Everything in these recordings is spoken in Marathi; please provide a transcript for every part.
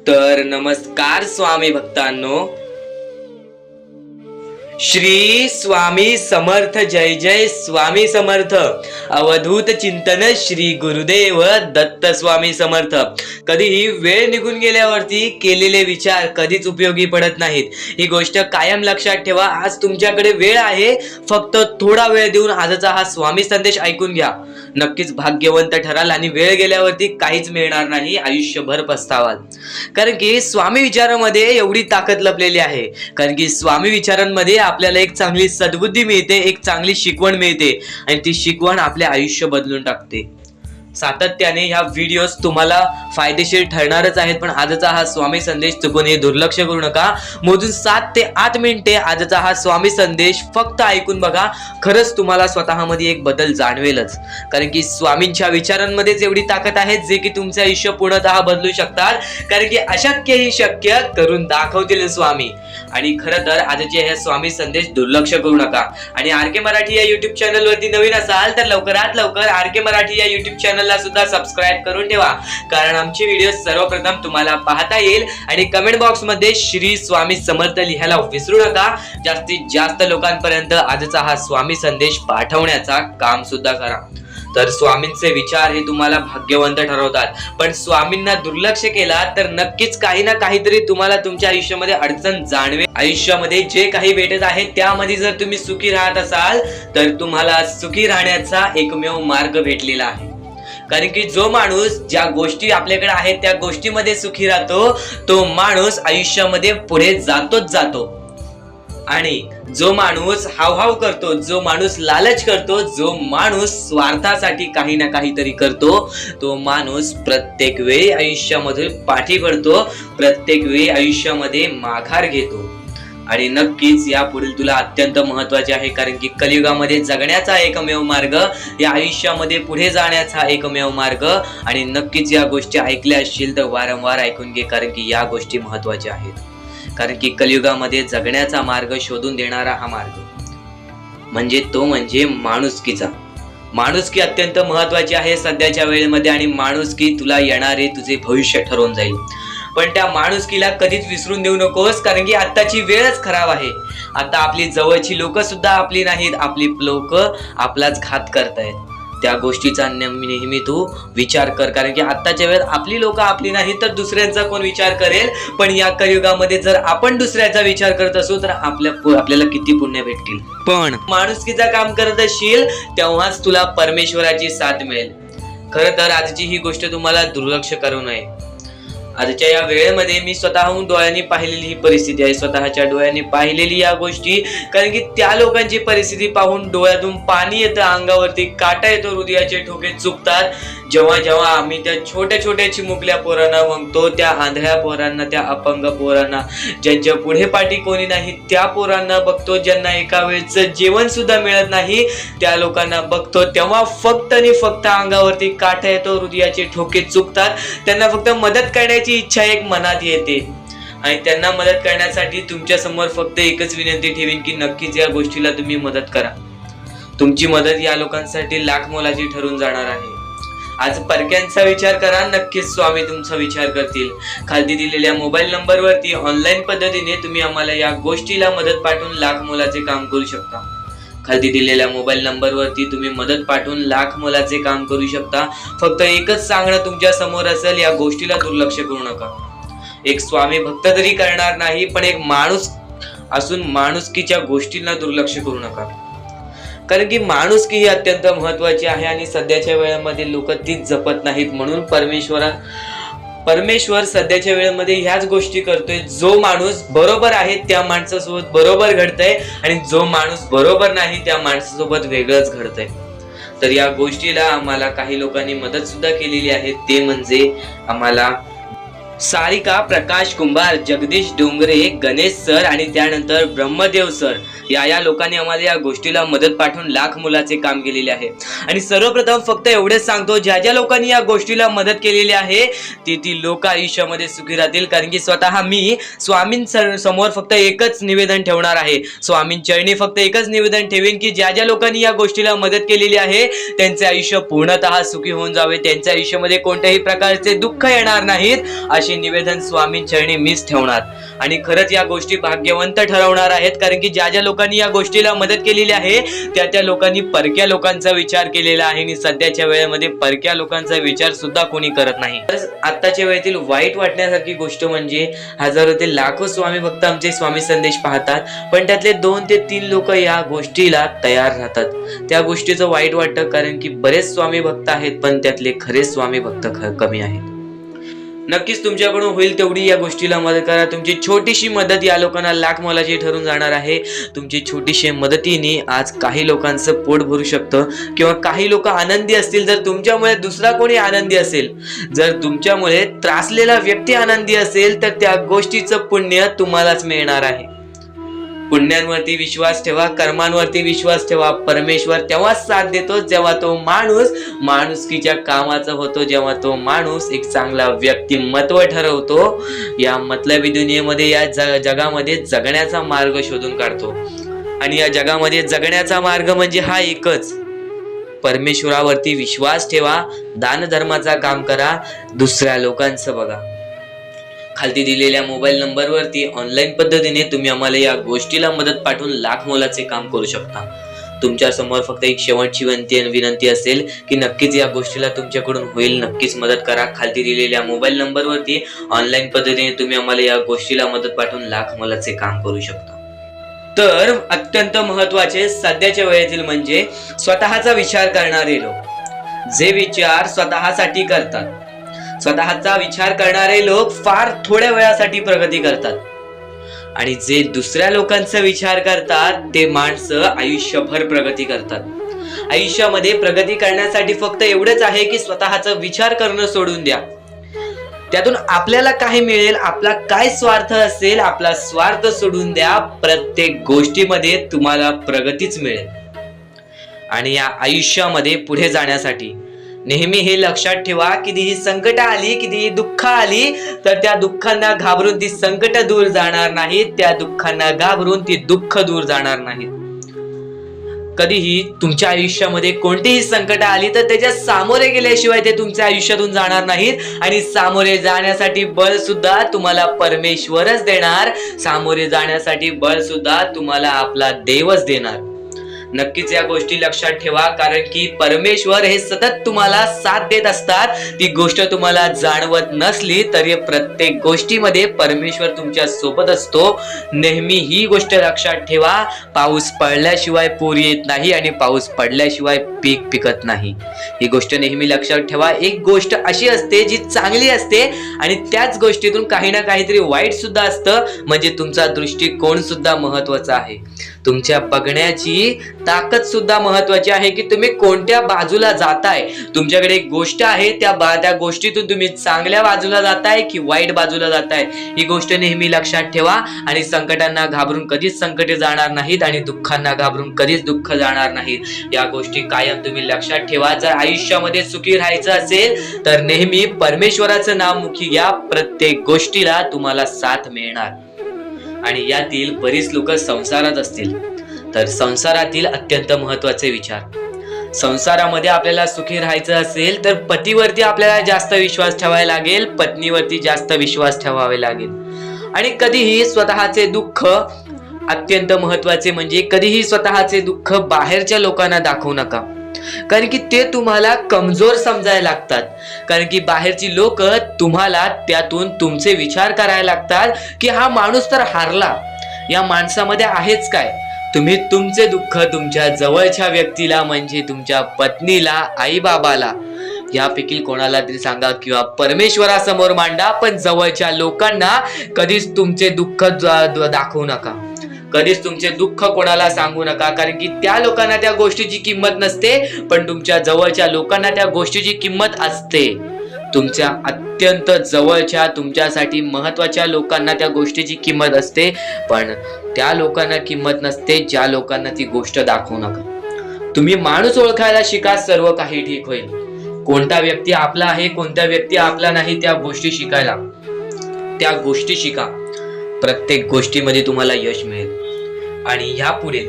तर नमस्कार स्वामी भक्तांनो, श्री स्वामी समर्थ, जय जय स्वामी समर्थ। अवधूत चिंतन श्री गुरुदेव दत्त स्वामी समर्थ। कधीही वेळ निघून गेल्यावरती केलेले विचार कधीच उपयोगी पडत नाहीत, ही गोष्ट कायम लक्षात ठेवा। आज तुमच्याकडे वेळ आहे, फक्त थोडा वेळ देऊन आजचा हा स्वामी संदेश ऐकून घ्या, नक्कीच भाग्यवंत ठराल आणि वेळ गेल्यावरती काहीच मिळणार नाही, आयुष्यभर पस्तावाल। कारण की स्वामी विचारामध्ये एवढी ताकद लपलेली आहे, कारण की स्वामी विचारांमध्ये आपल्याला एक चांगली सद्बुद्धी मिळते, एक चांगली शिकवण मिळते आणि ती शिकवण आपले आयुष्य बदलून टाकते। सातत्याने ह्या व्हिडिओज तुम्हाला फायदेशीर ठरणारच आहेत, पण आजचा हा स्वामी संदेश चुकूनही दुर्लक्ष करू नका। मोजून 7 ते 8 मिनिटे आजचा हा स्वामी संदेश फक्त ऐकून बघा, खरंच तुम्हाला स्वतःमध्ये एक बदल जाणवेलच। कारण की स्वामींच्या विचारांमध्येच एवढी ताकद आहे जे की तुमचे आयुष्य पूर्णतः बदलू शकतात, कारण की अशक्य ही शक्य करून दाखवतील स्वामी। आणि खरं तर आजचे हे स्वामी संदेश दुर्लक्ष करू नका। आणि आर के मराठी या युट्यूब चॅनल वरती नवीन असाल तर लवकरात लवकर आर के मराठी या युट्यूब चॅनलला सुद्धा सबस्क्राइब करून ठेवा, कारण आमचे व्हिडिओ सर्वप्रथम तुम्हाला पाहता येईल। आणि कमेंट बॉक्स मध्ये श्री स्वामी समर्थ लिहायला विसरू नका। जास्तीत जास्त लोकांपर्यंत आजचा हा स्वामी संदेश पाठवण्याचा काम सुद्धा करा। तर स्वामींचे विचार हे तुम्हाला भाग्यवंत ठरवतात, पण स्वामींना दुर्लक्ष केला तर नक्कीच काही ना काहीतरी तुम्हाला तुमच्या आयुष्यामध्ये अडचण जाणवेल। आयुष्यामध्ये जे काही भेटत आहे त्यामध्ये जर तुम्ही सुखी राहत असाल तर तुम्हाला सुखी राहण्याचा एकमेव मार्ग भेटलेला आहे। कारण की जो माणूस ज्या गोष्टी आपल्याकडे आहेत त्या गोष्टीमध्ये सुखी राहतो, तो माणूस आयुष्यामध्ये पुढे जातोच जातो। आणि जो माणूस हावहाव करतो, जो माणूस लालच करतो, जो माणूस स्वार्थासाठी काही ना काहीतरी करतो, तो माणूस प्रत्येक वेळी आयुष्यामध्ये पाठी पडतो, प्रत्येक वेळी आयुष्यामध्ये माघार घेतो। आणि नक्कीच यापुढील तुला अत्यंत महत्वाचे आहे, कारण की कलियुगामध्ये जगण्याचा एकमेव मार्ग, या आयुष्यामध्ये पुढे जाण्याचा एकमेव मार्ग। आणि नक्कीच या गोष्टी ऐकल्या असतील तर वारंवार ऐकून घे, कारण की या गोष्टी महत्वाच्या आहेत। कारण की कलियुगामध्ये जगण्याचा मार्ग शोधून देणारा हा मार्ग म्हणजे माणुसकीचा। माणुसकी अत्यंत महत्वाची आहे सध्याच्या वेळेमध्ये, आणि माणुसकी तुला येणारे तुझे भविष्य ठरवून जाईल। पण त्या माणुसकीला कधीच विसरून देऊ नकोस, कारण की आत्ताची वेळच खराब आहे। आता आपली जवळची लोक सुद्धा आपली नाहीत, आपली लोक आपलाच घात करतायत। त्या गोष्टीचा नेहमी तू विचार कर, कारण की आत्ताच्या वेळेत आपली लोक आपली नाही तर दुसऱ्यांचा कोण विचार करेल। पण या कलियुगामध्ये जर आपण दुसऱ्याचा विचार करत असू तर आपल्याला किती पुण्य भेटतील। पण माणुसकीचा काम करत असशील तेव्हाच तुला परमेश्वराची साथ मिळेल। खरं तर आजची ही गोष्ट तुम्हाला दुर्लक्ष करू नये। आजच्या या वेळेमध्ये मी स्वतःहून डोळ्यांनी पाहिलेली ही परिस्थिती आहे, स्वतःच्या डोळ्यांनी पाहिलेली या गोष्टी, कारण की त्या लोकांची परिस्थिती पाहून डोळ्यातून पाणी येतं, अंगावरती काटा येतो, हृदयाचे ठोके चुकतात। जेव्हा आम्ही त्या छोट्या चिमुकल्या पोरांना बघतो, त्या आंधळ्या पोरांना, त्या अपंग पोरांना, ज्यांच्या पुढे पाठी कोणी नाही त्या पोरांना बघतो, ज्यांना एका वेळचं जेवण सुद्धा मिळत नाही त्या लोकांना बघतो, तेव्हा फक्त आणि फक्त अंगावरती काटा येतो, हृदयाचे ठोके चुकतात। त्यांना फक्त मदत करण्याची इच्छा एक मनात येते, आणि त्यांना मदत करण्यासाठी तुमच्या समोर फक्त एकच विनंती ठेवीन की नक्कीच या गोष्टीला तुम्ही मदत करा। तुमची मदत या लोकांसाठी लाख मोलाची ठरून जाणार आहे। आज परक्यांचा विचार करा, नक्कीच स्वामी तुमचा विचार करतील। खाली दिलेल्या मोबाईल नंबरवरती ऑनलाईन पद्धतीने तुम्ही आम्हाला या गोष्टीला मदत पाठवून लाख मोलाचे काम करू शकता। खाली दिलेल्या मोबाईल नंबरवरती तुम्ही मदत पाठवून लाख मोलाचे काम करू शकता। फक्त एकच सांगणं तुमच्या समोर असेल, या गोष्टीला दुर्लक्ष करू नका। एक स्वामी भक्त तरी करणार नाही, पण एक माणूस असून माणुसकीच्या गोष्टींना दुर्लक्ष करू नका, कारण की माणुसकी ही अत्यंत महत्वाची आहे। आणि सध्याच्या वेळेमध्ये लोक तीच जपत नाहीत, म्हणून परमेश्वर सध्याच्या वेळेमध्ये ह्याच गोष्टी करतोय। जो माणूस बरोबर आहे त्या माणसासोबत बरोबर घडतंय, आणि जो माणूस बरोबर नाही त्या माणसासोबत वेगळंच घडतंय। तर या गोष्टीला आम्हाला काही लोकांनी मदत सुद्धा केलेली आहे, ते म्हणजे आम्हाला सारिका प्रकाश कुंभार, जगदीश डोंगरे, गणेश सर आणि त्यानंतर ब्रह्मदेव सर या लोकांनी आम्हाला या गोष्टीला मदत पाठवून लाख मोलाचे काम केलेले आहे। आणि सर्वप्रथम फक्त एवढेच सांगतो, ज्या लोकांनी या गोष्टीला मदत केलेली आहे ती लोक आयुष्यामध्ये सुखी राहतील, कारण की स्वतः मी स्वामींसमोर फक्त एकच निवेदन ठेवणार आहे, स्वामींचरणी फक्त एकच निवेदन ठेवेन की ज्या लोकांनी या गोष्टीला मदत केलेली आहे त्यांचे आयुष्य पूर्णतः सुखी होऊन जावे, त्यांच्या आयुष्यामध्ये कोणत्याही प्रकारचे दुःख येणार नाहीत, छोटेसे निवेदन स्वामी चरणी मीच ठेवणार आणि खरंच या गोष्टी भाग्यवंत ठरवणार आहेत, कारण की ज्या ज्या लोकांनी या गोष्टीला मदत केलेली आहे त्या लोकांनी परक्या लोकांचा विचार केलेला आहे आणि सध्याच्या वेळेमध्ये परक्या लोकांचा विचार सुद्धा कोणी करत नाही. आत्ताच्या वेळेतील वाईट वाटण्यासारखी गोष्ट म्हणजे हजारो ते लाखो स्वामी भक्त आमचे स्वामी संदेश पाहतात, पण त्यातले 2 ते 3 लोक या गोष्टीला तयार राहतात. त्या गोष्टीचं वाईट वाटतं, कारण की बरेच स्वामी भक्त आहेत पण त्यातले खरे स्वामी भक्त कमी आहेत. नक्कीच तुमच्याकडून होईल तेवढी या गोष्टीला मदत करा. तुमची छोटीशी मदत या लोकांना लाख मोलाची ठरून जाणार आहे. तुमची छोटीशी मदतीने आज काही लोकांचं पोट भरू शकतं किंवा काही लोक आनंदी असतील जर तुमच्यामुळे दुसरा कोणी आनंदी असेल. जर तुमच्यामुळे त्रासलेला व्यक्ती आनंदी असेल तर त्या गोष्टीचं पुण्य तुम्हालाच मिळणार आहे. पुण्यांवरती विश्वास ठेवा, कर्मांवरती विश्वास ठेवा. परमेश्वर तेव्हाच साथ देतो जेव्हा तो माणूस माणुसकीच्या कामाचा होतो, जेव्हा तो माणूस एक चांगला व्यक्तिमत्व ठरवतो. या मतलबी दुनियेमध्ये या जगामध्ये जगण्याचा मार्ग शोधून काढतो आणि या जगामध्ये जगण्याचा मार्ग म्हणजे हा एकच, परमेश्वरावरती विश्वास ठेवा, दान धर्माचा काम करा, दुसऱ्या लोकांचं बघा. खालती दिलेल्या मोबाईल नंबरवरती ऑनलाईन पद्धतीने तुम्ही आम्हाला या गोष्टीला मदत पाठवून लाख मोलाचे काम करू शकता. तुमच्या समोर फक्त एक शेवटची विनंती असेल की नक्कीच या गोष्टीला तुमच्याकडून होईल, नक्कीच मदत करा. खालती दिलेल्या मोबाईल नंबरवरती ऑनलाईन पद्धतीने तुम्ही आम्हाला या गोष्टीला मदत पाठवून लाख मोलाचे काम करू शकता. तर अत्यंत महत्वाचे सध्याच्या वेळेतील म्हणजे स्वतःचा विचार करणारे लोक. जे विचार स्वतःसाठी करतात, स्वतःचा विचार करणारे लोक फार थोड्या वेळासाठी प्रगती करतात आणि जे दुसऱ्या लोकांचा विचार करतात ते माणसं आयुष्यभर प्रगती करतात. आयुष्यामध्ये प्रगती करण्यासाठी फक्त एवढंच आहे की स्वतःचा विचार करणं सोडून द्या. त्यातून आपल्याला काय मिळेल, आपला काय स्वार्थ असेल, आपला स्वार्थ सोडून द्या. प्रत्येक गोष्टीमध्ये तुम्हाला प्रगतीच मिळेल. आणि या आयुष्यामध्ये पुढे जाण्यासाठी नेहमी हे लक्षात ठेवा, कितीही संकट आली, कितीही दुःख आली तर त्या दुःखांना घाबरून ती संकट दूर जाणार नाहीत, त्या दुःखांना घाबरून ती दुःख दूर जाणार नाहीत. कधीही तुमच्या आयुष्यामध्ये कोणतीही संकट आली तर त्याच्या सामोरे गेल्याशिवाय ते तुमच्या आयुष्यातून जाणार नाहीत आणि सामोरे जाण्यासाठी बळ सुद्धा तुम्हाला परमेश्वरच देणार. सामोरे जाण्यासाठी बळ सुद्धा तुम्हाला आपला देवच देणार. नक्कीच या गोष्टी लक्षात ठेवा, कारण की परमेश्वर हे सतत तुम्हाला साथ देत असतात. ती गोष्ट तुम्हाला जाणवत नसली तरी प्रत्येक गोष्टीमध्ये परमेश्वर तुमच्या सोबत असतो. नेहमी ही गोष्ट लक्षात ठेवा, पाऊस पडल्याशिवाय पूर येत नाही आणि पाऊस पडल्याशिवाय पीक पिकत नाही. ही गोष्ट नेहमी लक्षात ठेवा. एक गोष्ट अशी असते जी चांगली असते आणि त्याच गोष्टीतून काही ना काहीतरी वाईट सुद्धा असतं, म्हणजे तुमचा दृष्टिकोन सुद्धा महत्वाचा आहे. तुमच्या बघण्याची ताकद सुद्धा महत्वाची आहे की तुम्ही कोणत्या बाजूला जाताय. तुमच्याकडे एक गोष्ट आहे, त्या गोष्टीतून तुम्ही चांगल्या बाजूला जाताय की वाईट बाजूला जाताय, ही गोष्ट नेहमी लक्षात ठेवा. आणि संकटांना घाबरून कधीच संकटे जाणार नाहीत आणि दुःखांना घाबरून कधीच दुःख जाणार नाहीत. या गोष्टी कायम तुम्ही लक्षात ठेवा. जर आयुष्यामध्ये सुखी राहायचं असेल तर नेहमी परमेश्वराचं नाव मुखी घ्या. प्रत्येक गोष्टीला तुम्हाला साथ मिळणार. आणि यातील बरीच लोक संसारात असतील तर संसारातील अत्यंत महत्वाचे विचार. संसारामध्ये आपल्याला सुखी राहायचं असेल तर पतीवरती आपल्याला जास्त विश्वास ठेवायला लागेल, पत्नीवरती जास्त विश्वास ठेवावे लागेल. आणि कधीही स्वतःचे दुःख, अत्यंत महत्वाचे म्हणजे कधीही स्वतःचे दुःख बाहेरच्या लोकांना दाखवू नका, कारण की ते तुम्हाला कमजोर समजायला लागतात. कारण की बाहेरची लोक तुम्हाला त्यातून तुमचे विचार करायला लागतात की हा माणूस तर हारला, या माणसामध्ये आहेच काय. तुम्ही तुमचे दुःख तुमच्या जवळच्या व्यक्तीला म्हणजे तुमच्या पत्नीला, आई बाबाला, यापैकी कोणाला तरी सांगा किंवा परमेश्वरासमोर मांडा, पण जवळच्या लोकांना कधीच तुमचे दुःख दाखवू नका. कधीच तुमचे दुःख कोणाला सांगू नका, कारण की त्या लोकांना त्या गोष्टीची किंमत नसते, पण तुमच्या जवळच्या लोकांना त्या गोष्टीची किंमत असते. तुमच्या अत्यंत जवळच्या, तुमच्यासाठी महत्वाच्या लोकांना त्या गोष्टीची किंमत असते, पण त्या लोकांना किंमत नसते ज्या लोकांना ती गोष्ट दाखवू नका. तुम्ही माणूस ओळखायला शिका, सर्व काही ठीक होईल. कोणता व्यक्ती आपला आहे, कोणता व्यक्ती आपला नाही, त्या गोष्टी शिकायला, त्या गोष्टी शिका. प्रत्येक गोष्टीमध्ये तुम्हाला यश मिळेल. आणि यापुढे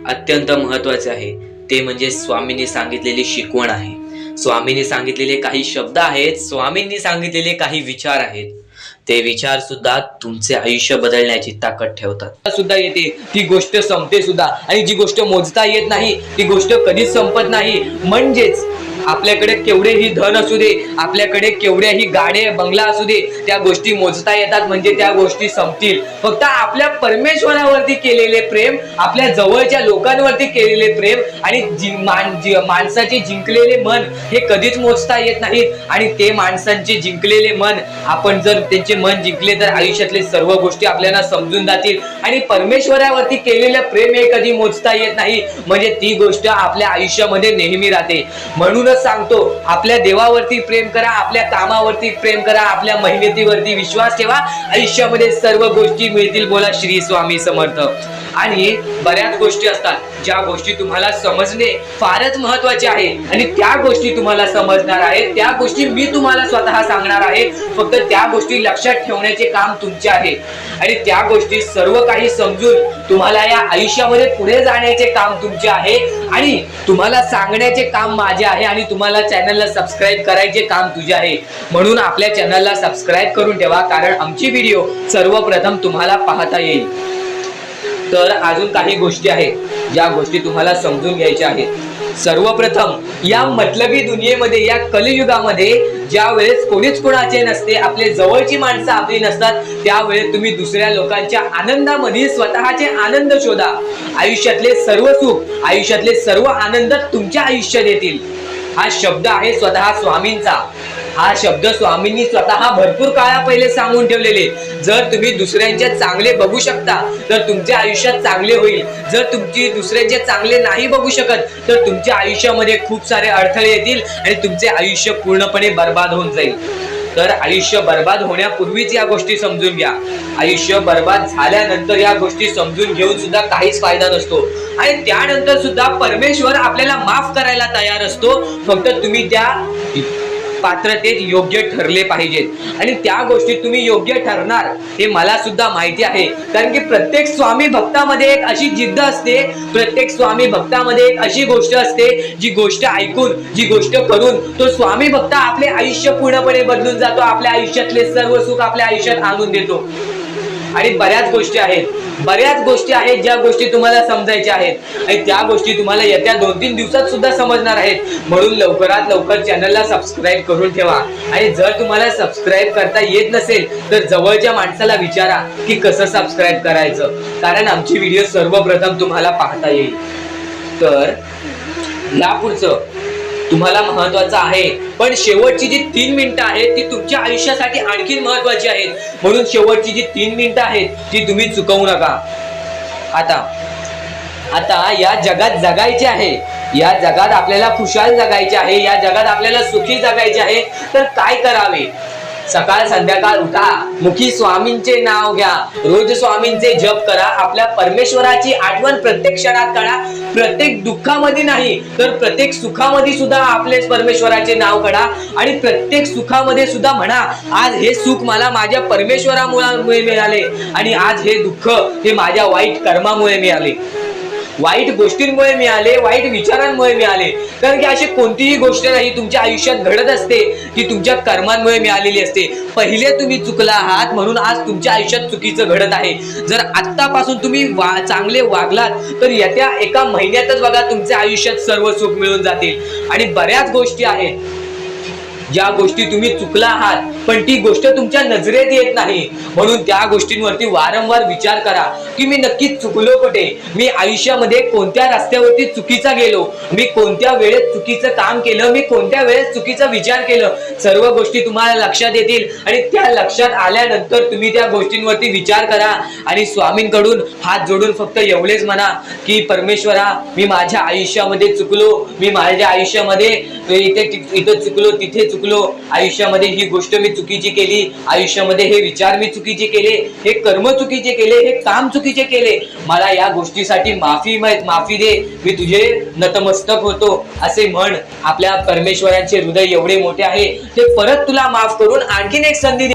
अत्यंत महत्वाचे आहे ते म्हणजे स्वामींनी सांगितलेली शिकवण आहे. स्वामींनी सांगितलेले काही शब्द आहेत, स्वामींनी सांगितलेले काही विचार आहेत, ते विचार सुद्धा तुमचे आयुष्य बदलण्याची ताकद ठेवतात. सुद्धा येते ती गोष्ट संपते सुद्धा, आणि जी गोष्ट मोजता येत नाही ती गोष्ट कधीच संपत नाही. म्हणजेच आपल्याकडे केवढेही धन असू दे, आपल्याकडे केवढ्याही गाडे बंगला असू दे, त्या गोष्टी मोजता येतात म्हणजे त्या गोष्टी संपतील. फक्त आपल्या परमेश्वरावरती केलेले प्रेम, आपल्या जवळच्या लोकांवरती केलेले प्रेम आणि माणसाचे जिंकलेले मन हे कधीच मोजता येत नाहीत. आणि ते माणसांचे जिंकलेले मन, आपण जर त्यांचे मन जिंकले तर आयुष्यातले सर्व गोष्टी आपल्याला समजून जातील. आणि परमेश्वरावरती केलेलं प्रेम हे कधी मोजता येत नाही, म्हणजे ती गोष्ट आपल्या आयुष्यामध्ये नेहमी राहते. म्हणून सांगतो, आपल्या देवावरती प्रेम करा, आपल्या कामावरती प्रेम करा, आपल्या मेहनतीवरती विश्वास ठेवा, आयुष्यामध्ये सर्व गोष्टी मिळतील. बोला श्री स्वामी समर्थ. आणि बऱ्याच गोष्टी असतात ज्या गोष्टी तुम्हाला समजणे फारच महत्वाचे आहे, आणि त्या गोष्टी तुम्हाला समजणार आहेत, त्या गोष्टी मी तुम्हाला स्वतः सांगणार आहे. फक्त त्या गोष्टी लक्षात ठेवण्याचे काम तुमचे आहे, आणि त्या गोष्टी सर्व काही समजून तुम्हाला या आयुष्यामध्ये पुढे जाण्याचे काम तुमचे आहे, आणि तुम्हाला सांगण्याचे काम माझे आहे, आणि तुम्हाला चॅनलला सबस्क्राईब करायचे काम तुझे आहे. म्हणून आपल्या चॅनलला सबस्क्राईब करून ठेवा, कारण आमची व्हिडिओ सर्वप्रथम तुम्हाला पाहता येईल. तर अजून काही गोष्टी आहेत ज्या गोष्टी तुम्हाला समजून घ्यायच्या आहेत. सर्वप्रथम, या मतलबी दुनियेमध्ये, या कलियुगामध्ये ज्या वेळेस कोणीच कोणाचे नसते, आपले जवळची माणसं आपली नसतात, त्यावेळेस तुम्ही दुसऱ्या लोकांच्या आनंदामध्ये स्वतःचे आनंद शोधा. आयुष्यातले सर्व सुख, आयुष्यातले सर्व आनंद तुमच्या आयुष्यात येतील. हा शब्द आहे स्वतः स्वामींचा. हा शब्द स्वामींनी स्वतः भरपूर काळा पहिले सांगून ठेवलेले. जर तुम्ही दुसऱ्यांचे चांगले बघू शकता तर तुमच्या आयुष्यात चांगले होईल. जर तुमची दुसऱ्यांचे चांगले नाही बघू शकत तर तुमच्या आयुष्यामध्ये खूप सारे अडथळे येतील आणि तुमचे आयुष्य पूर्णपणे बर्बाद होऊन जाईल. तर आयुष्य बर्बाद होण्यापूर्वीच या गोष्टी समजून घ्या. आयुष्य बर्बाद झाल्यानंतर या गोष्टी समजून घेऊन सुद्धा काहीच फायदा नसतो, आणि त्यानंतर सुद्धा परमेश्वर आपल्याला माफ करायला तयार असतो. फक्त तुम्ही त्या पात्रतेत योग्य ठरले पाहिजेत, आणि त्या गोष्टीत तुम्ही योग्य ठरणार हे मला सुद्धा माहिती आहे. कारण की प्रत्येक स्वामी भक्तामध्ये एक अशी जिद्द असते, प्रत्येक स्वामी भक्तामध्ये एक अशी गोष्ट असते, जी गोष्ट ऐकून, जी गोष्ट करून तो स्वामी भक्त आपले आयुष्य पूर्णपणे बदलून जातो, आपल्या आयुष्यातले सर्व सुख आपल्या आयुष्यात आणून देतो. आणि बऱ्याच गोष्टी आहेत ज्या गोष्टी तुम्हाला समजायच्या आहेत, आणि त्या गोष्टी तुम्हाला येत्या 2-3 दिवसात सुद्धा समजणार आहेत. म्हणून लवकरात लवकर चॅनलला सबस्क्राईब करून ठेवा. आणि जर तुम्हाला सबस्क्राईब करता येत नसेल तर जवळच्या माणसाला विचारा की कसं सबस्क्राईब करायचं, कारण आमची व्हिडिओ सर्वप्रथम तुम्हाला पाहता येईल. तर यापुढचं तुम्हाला महत्वाचं आहे, पण शेवटची जी 3 मिनिटं आहेत ती तुमच्या आयुष्यासाठी आणखी महत्वाची आहेत. म्हणून शेवटची जी 3 मिनिटं आहेत ती तुम्ही चुकवू नका. आता या जगात जगायचे आहे, या जगात आपल्याला खुशाल जगायचे आहे, या जगात आपल्याला सुखी जगायचे आहे. तर काय करावे? सकाळ संध्याकाळ उठा, मुखी स्वामींचे नाव घ्या, रोज स्वामींचे जप करा, आपल्या परमेश्वराची आठवण प्रत्येक क्षणात काढा. प्रत्येक दुःखामध्ये नाही तर प्रत्येक सुखामध्ये सुद्धा आपले परमेश्वराचे नाव काढा, आणि प्रत्येक सुखामध्ये सुद्धा म्हणा, आज हे सुख मला माझ्या परमेश्वरामुळे मिळाले, आणि आज हे दुःख हे माझ्या वाईट कर्मामुळे मिळाले, वाईट गोष्टींमुळे मिळाले, वाईट विचारांमुळे मिळाले. कारण की अशी कोणतीही गोष्ट नाही तुमच्या आयुष्यात घडत असते ती तुमच्या कर्मांमुळे मिळालेली असते. पहिले तुम्ही चुकला आहात म्हणून आज तुमच्या आयुष्यात चुकीचं घडत आहे. जर आत्तापासून तुम्ही चांगले वागलात तर येत्या 1 महिन्यातच बघा तुमच्या आयुष्यात सर्व सुख मिळून जातील. आणि बऱ्याच गोष्टी आहेत ज्या गोष्टी तुम्ही चुकला आहात पण ती गोष्ट तुमच्या नजरेत येत नाही, म्हणून त्या गोष्टींवरती वारंवार विचार करा की मी नक्की चुकलो कुठे, मी आयुष्यामध्ये कोणत्या रस्त्यावरती चुकीचा गेलो, मी कोणत्या वेळेत चुकीचं काम केलं, मी कोणत्या वेळेत चुकीचा विचार केलं. सर्व गोष्टी तुम्हाला लक्षात येतील, आणि त्या लक्षात आल्यानंतर तुम्ही त्या गोष्टींवरती विचार करा आणि स्वामींकडून हात जोडून फक्त एवढेच म्हणा की परमेश्वरा, मी माझ्या आयुष्यामध्ये चुकलो, मी माझ्या आयुष्यामध्ये इथे चुकलो, तिथे चुकलो, आयुष्यामध्ये ही गोष्ट मी चुकीची केली, आयुष्यामध्ये हे विचार मी चुकीचे केले, हे कर्म चुकीचे केले, हे काम चुकीचे केले, मला या गोष्टीसाठी माफी दे, मी तुझे नतमस्तक होतो असे म्हण. आपल्या परमेश्वराचे हृदय एवढे मोठे आहे, ते परत तुला माफ करून आणखीन एक संधी दे.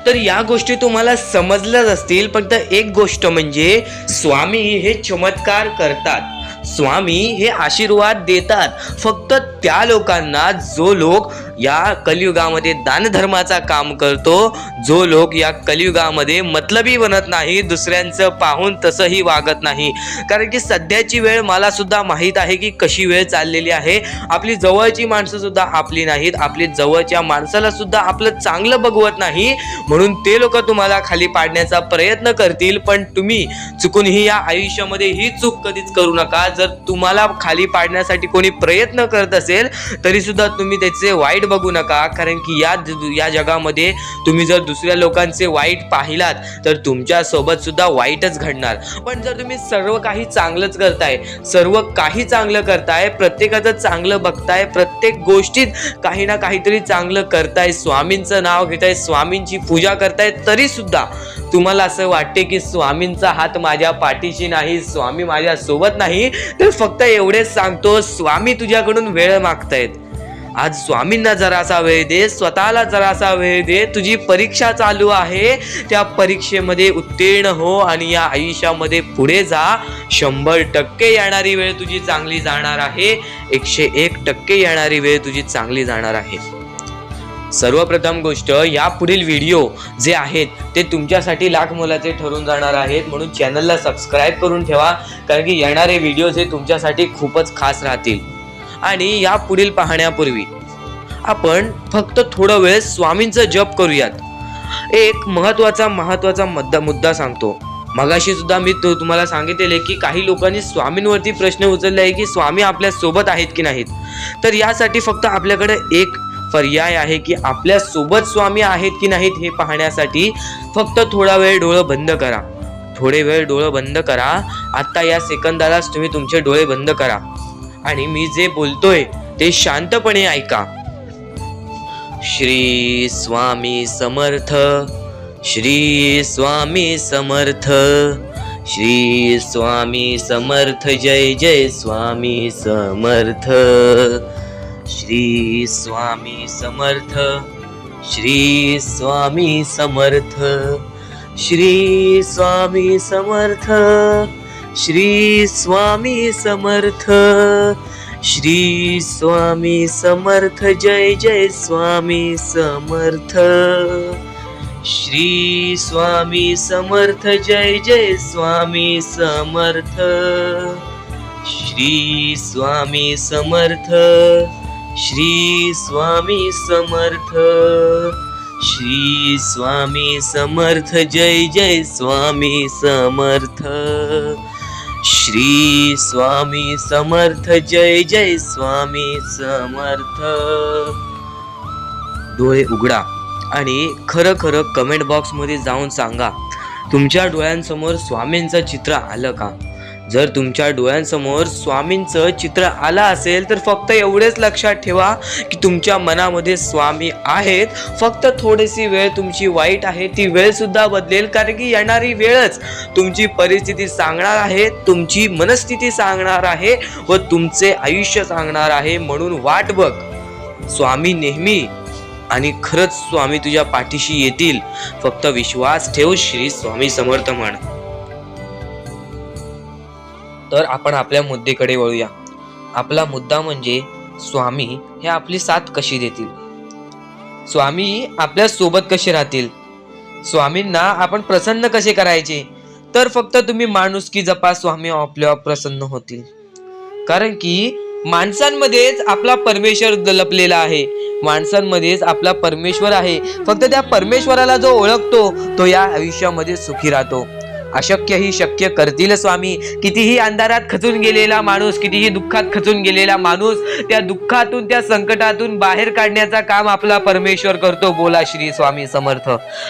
तर या गोष्टी तुम्हाला समजल्याच असतील. फक्त एक गोष्ट म्हणजे स्वामी हे चमत्कार करतात. स्वामी हे आशीर्वाद देतात फक्त त्या लोकांना जो लोक या कलियुगामध्ये दानधर्माचा काम करतो, जो लोक या कलियुगामध्ये मतलबी बनत नाही, दुसऱ्यांचं पाहून तसंही वागत नाही. कारण की सध्याची वेळ मला सुद्धा माहीत आहे की कशी वेळ चाललेली आहे. आपली जवळची माणसं सुद्धा आपली नाहीत, आपली जवळच्या माणसाला सुद्धा आपलं चांगलं बघवत नाही, म्हणून ते लोक तुम्हाला खाली पाडण्याचा प्रयत्न करतील. पण तुम्ही चुकूनही या आयुष्यामध्ये ही चूक कधीच करू नका. जर तुम्हाला खाली पाडण्यासाठी कोणी प्रयत्न करत असेल तरी सुद्धा तुम्ही त्याचे वाईट बघू नका. कारण की या जगामध्ये तुम्ही जर दुसऱ्या लोकांचे वाईट पाहिलात तर तुमच्या सोबत सुद्धा वाईटच घडणार. पण जर तुम्ही सर्व काही चांगलंच करताय, सर्व काही चांगलं करताय, प्रत्येकाचं चांगलं बघताय, प्रत्येक गोष्टीत काही ना काहीतरी चांगलं करताय, स्वामींचं नाव घेताय, स्वामींची पूजा करताय, तरी सुद्धा तुम्हाला असं वाटते की स्वामींचा हात माझ्या पाठीशी नाही, स्वामी माझ्या सोबत नाही, तर फक्त एवढेच सांगतो, स्वामी तुझ्याकडून वेळ मागतायत. आज स्वामींना जरासा वेळ दे, स्वतःला जरासा वेळ दे. तुझी परीक्षा चालू आहे, त्या परीक्षेमध्ये उत्तीर्ण हो आणि या आयुष्यामध्ये पुढे जा. 100% येणारी वेळ तुझी चांगली जाणार आहे, 101% येणारी वेळ तुझी चांगली जाणार आहे. सर्वप्रथम गोष्ट, या पुढील व्हिडिओ जे आहेत ते तुमच्यासाठी लाख मोलाचे ठरून जाणार आहेत, म्हणून चॅनलला सबस्क्राईब करून ठेवा. कारण की येणारे व्हिडिओज हे तुमच्यासाठी खूपच खास राहतील. आणि या पुढील पाहण्यापूर्वी आपण फक्त थोडा वेळ स्वामींचा जप करूयात. एक महत्वाचा मुद्दा सांगतो. मगाशी सुद्धा मी तुम्हाला सांगितले की काही लोकांनी स्वामींवरती प्रश्न उचलले आहे की स्वामी आपल्या सोबत आहेत की नाहीत. तर यासाठी फक्त आपल्याकडे एक पर्याय आहे की आपल्या सोबत स्वामी आहेत की नाहीत हे पाहण्यासाठी फक्त थोडा वेळ डोळं बंद करा. थोडे वेळ डोळं बंद करा. आता या सेकंदालाच तुम्ही तुमचे डोळे बंद करा आणि मी जे बोलतोय ते शांतपणे ऐका. श्री स्वामी समर्थ, श्री स्वामी समर्थ, श्री स्वामी समर्थ, जय जय स्वामी समर्थ. श्री स्वामी समर्थ, श्री स्वामी समर्थ, श्री स्वामी समर्थ, श्री स्वामी समर्थ, श्री स्वामी समर्थ, जय जय स्वामी समर्थ. श्री स्वामी समर्थ, जय जय स्वामी समर्थ. श्री स्वामी समर्थ, श्री स्वामी समर्थ, श्री स्वामी समर्थ, जय जय स्वामी समर्थ. श्री स्वामी समर्थ, जय जय स्वामी समर्थ. डोळे उघडा आणि खरं खरं कमेंट बॉक्स मध्ये जाऊन सांगा, तुमच्या डोळ्यांसमोर स्वामींचं चित्र आलं का? जर तुमच्या डोळ्यांसमोर स्वामींचं चित्र आलं असेल तर फक्त एवढेच लक्षात ठेवा की तुमच्या मनामध्ये स्वामी आहेत. फक्त थोडीशी वेळ तुमची वाईट आहे, ती वेळ सुद्धा बदलेल. कारण की येणारी वेळच तुमची परिस्थिती सांगणार आहे, तुमची मनस्थिती सांगणार आहे व तुमचे आयुष्य सांगणार आहे. म्हणून वाट बघ, स्वामी नेहमी आणि खरंच स्वामी तुझ्या पाठीशी येतील. फक्त विश्वास ठेव. श्री स्वामी समर्थ म्हण. तर आपण आपल्या मुद्द्याकडे वळूया. आपला मुद्दा म्हणजे स्वामी हे आपली साथ कशी देतील, स्वामी आपल्या सोबत कसे राहतील, स्वामींना आपण प्रसन्न कसे करायचे. तर फक्त तुम्ही माणुसकी जपा, स्वामी आपल्यावर प्रसन्न होतील. कारण की माणसांमध्येच आपला परमेश्वर लपलेला आहे, माणसांमध्येच आपला परमेश्वर आहे. फक्त त्या परमेश्वराला जो ओळखतो तो या आयुष्यामध्ये सुखी राहतो. अशक्य ही शक्य करतील स्वामी. कितीही अंधारात खचून गेलेला माणूस, कितीही दुःखात खचून गेलेला माणूस, त्या दुःखातून त्या संकटातून बाहेर काढण्याचा काम आपला परमेश्वर करतो. बोला श्री स्वामी समर्थ.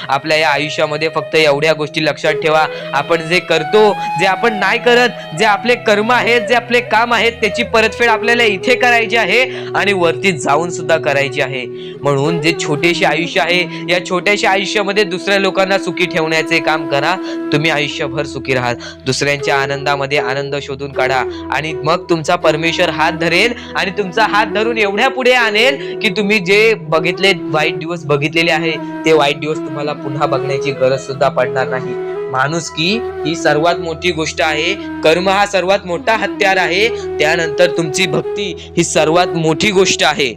आपल्या या आयुष्यामध्ये फक्त एवढ्या गोष्टी लक्षात ठेवा, आपण जे करतो, जे आपण नाही करत, जे आपले कर्म आहेत, जे आपले काम आहेत, त्याची परतफेड आपल्याला इथे करायची आहे आणि वरती जाऊन सुद्धा करायची आहे. म्हणून जे छोटेसे आयुष्य आहे, या छोट्याशा आयुष्यामध्ये दुसऱ्या लोकांना सुखी ठेवण्याचे काम करा. तुम्ही आयुष्यभर सुखी राहा. दुसऱ्यांच्या आनंदामध्ये आनंद शोधून काढा आणि मग तुमचा परमेश्वर हात धरेल आणि तुमचा हात धरून एवढ्या पुढे आणेल की तुम्ही जे वाईट दिवस बघितलेले आहे ते वाईट दिवस तुम्हाला पुन्हा बघण्याची गरज सुद्धा पडणार नाही. माणुसकी ही सर्वात मोठी गोष्ट आहे, कर्म हा सर्वात मोठा हत्यार आहे, त्यानंतर तुमची भक्ती ही सर्वात मोठी गोष्ट आहे.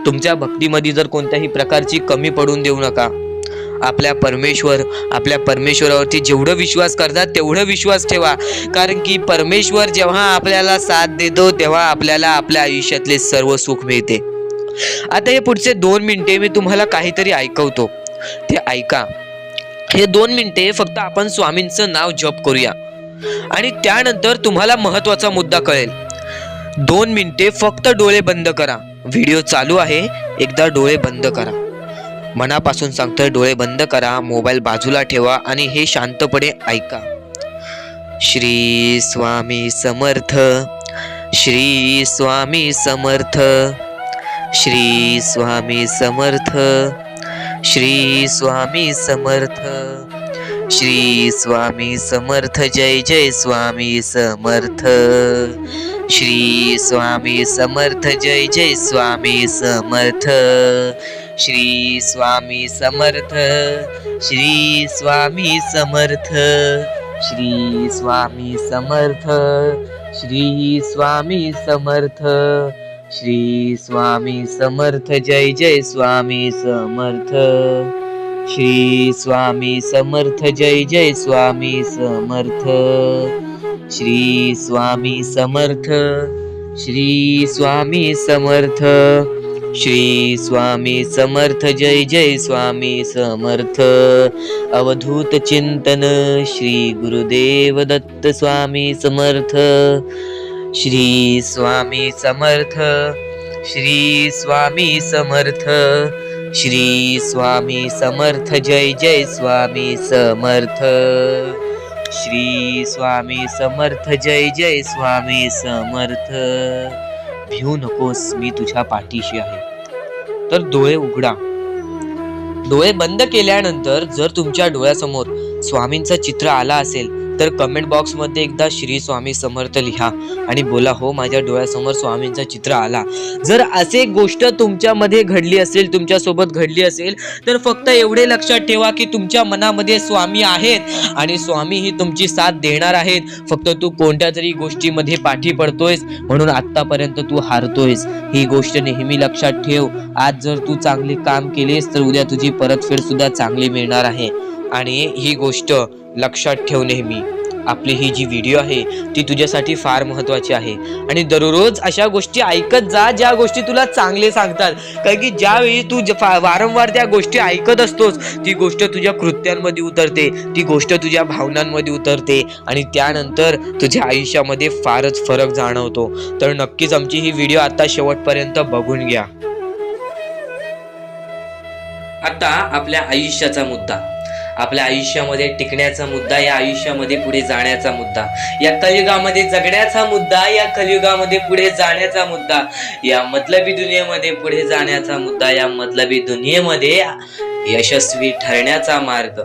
तुमच्या भक्तीमध्ये जर कोणत्याही प्रकारची कमी पडून देऊ नका. आपल्या परमेश्वरावरती जेवढं विश्वास करतात तेवढं विश्वास ठेवा, कारण की परमेश्वर जेव्हा आपल्याला साथ देतो तेव्हा आपल्याला आपल्या आयुष्यातले सर्व सुख मिळते. आता हे पुढचे 2 मिनिटे मी तुम्हाला काहीतरी ऐकवतो, ते ऐका. हे 2 मिनिटे फक्त आपण स्वामींचं नाव जप करूया आणि त्यानंतर तुम्हाला महत्वाचा मुद्दा कळेल. 2 मिनिटे फक्त डोळे बंद करा. व्हिडिओ चालू आहे, एकदा डोळे बंद करा. मनापासून सांगतोय, डोळे बंद करा, मोबाईल बाजूला ठेवा आणि हे शांतपणे ऐका. श्री स्वामी समर्थ, श्री स्वामी समर्थ, श्री स्वामी समर्थ, श्री स्वामी समर्थ, श्री स्वामी समर्थ. जय जय स्वामी समर्थ. श्री स्वामी समर्थ. जय जय स्वामी समर्थ. श्री स्वामी समर्थ. श्री स्वामी समर्थ. श्री स्वामी समर्थ. श्री स्वामी समर्थ. श्री स्वामी समर्थ. जय जय स्वामी समर्थ. श्री स्वामी समर्थ. जय जय स्वामी समर्थ. श्री स्वामी समर्थ. श्री स्वामी समर्थ. श्री स्वामी समर्थ. जय जय स्वामी समर्थ. अवधूत चिंतन श्री गुरुदेव दत्त स्वामी समर्थ. श्री स्वामी समर्थ. श्री स्वामी समर्थ. श्री स्वामी समर्थ. जय जय स्वामी समर्थ. श्री स्वामी समर्थ. जय जय स्वामी समर्थ. भिवू नकोस, मी तुझ्या पाठीशी आहे. तर डोळे उघडा. डोळे बंद केल्यानंतर जर तुमच्या डोळ्यासमोर स्वामींचं चित्र आला असेल तर कमेंट बॉक्स मध्ये एकदा श्री स्वामी समर्थ लिहा आणि बोला, हो माझ्या डोळ्यासमोर स्वामींचं चित्र आला. जर असे गोष्ट तुमच्यामध्ये घडली असेल, तुमच्या सोबत घडली असेल, तर फक्त एवढे लक्षात ठेवा की तुमच्या मनामध्ये स्वामी आहेत आणि स्वामी ही तुमची साथ देणार आहेत. फक्त तू कोणत्या तरी गोष्टीमध्ये पाठी पडतोयस म्हणून आतापर्यंत तू हारतोयस. ही गोष्ट नेहमी लक्षात ठेव. आज जर तू चांगले काम केलेस तर उद्या तुझी परतफेड सुद्धा चांगली मिळणार आहे. आणि ही गोष्ट लक्षात ठेव नेहमी. आपली ही जी व्हिडिओ आहे ती तुझ्यासाठी फार महत्वाची आहे आणि दररोज अशा गोष्टी ऐकत जा ज्या गोष्टी तुला चांगले सांगतात. कारण की ज्यावेळी तू वारंवार त्या गोष्टी ऐकत असतोस ती गोष्ट तुझ्या कृत्यांमध्ये उतरते, ती गोष्ट तुझ्या भावनांमध्ये उतरते आणि त्यानंतर तुझ्या आयुष्यामध्ये फारच फरक जाणवतो. तर नक्कीच आमची ही व्हिडिओ आता शेवटपर्यंत बघून घ्या. आता आपल्या आयुष्याचा मुद्दा, आपल्या आयुष्यामध्ये टिकण्याचा मुद्दा, या आयुष्यामध्ये पुढे जाण्याचा मुद्दा, या कलियुगामध्ये जगण्याचा मुद्दा, या कलियुगामध्ये पुढे जाण्याचा मुद्दा, या मतलबी दुनियेमध्ये पुढे जाण्याचा मुद्दा, या मतलबी दुनियेमध्ये यशस्वी ठरण्याचा मार्ग.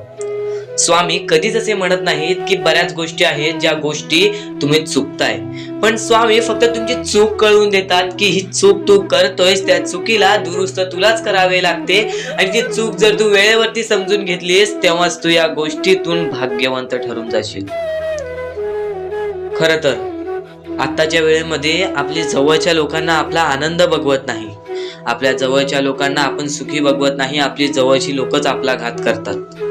स्वामी कधीच असे म्हणत नाहीत की बऱ्याच गोष्टी आहेत ज्या गोष्टी तुम्ही चुकताय, पण स्वामी फक्त तुमची चूक कळवून देतात की ही चूक तू करतोयस, त्या चुकीला दुरुस्त तुलाच करावे लागते आणि ती चूक जर तू वेळेवरती समजून घेतलीस तेव्हाच तू या गोष्टीतून भाग्यवंत ठरून जाशील. खर तर आताच्या वेळेमध्ये आपल्या जवळच्या लोकांना आपला आनंद बघवत नाही, आपल्या जवळच्या लोकांना आपण सुखी बघवत नाही, आपली जवळची लोकच आपला घात करतात.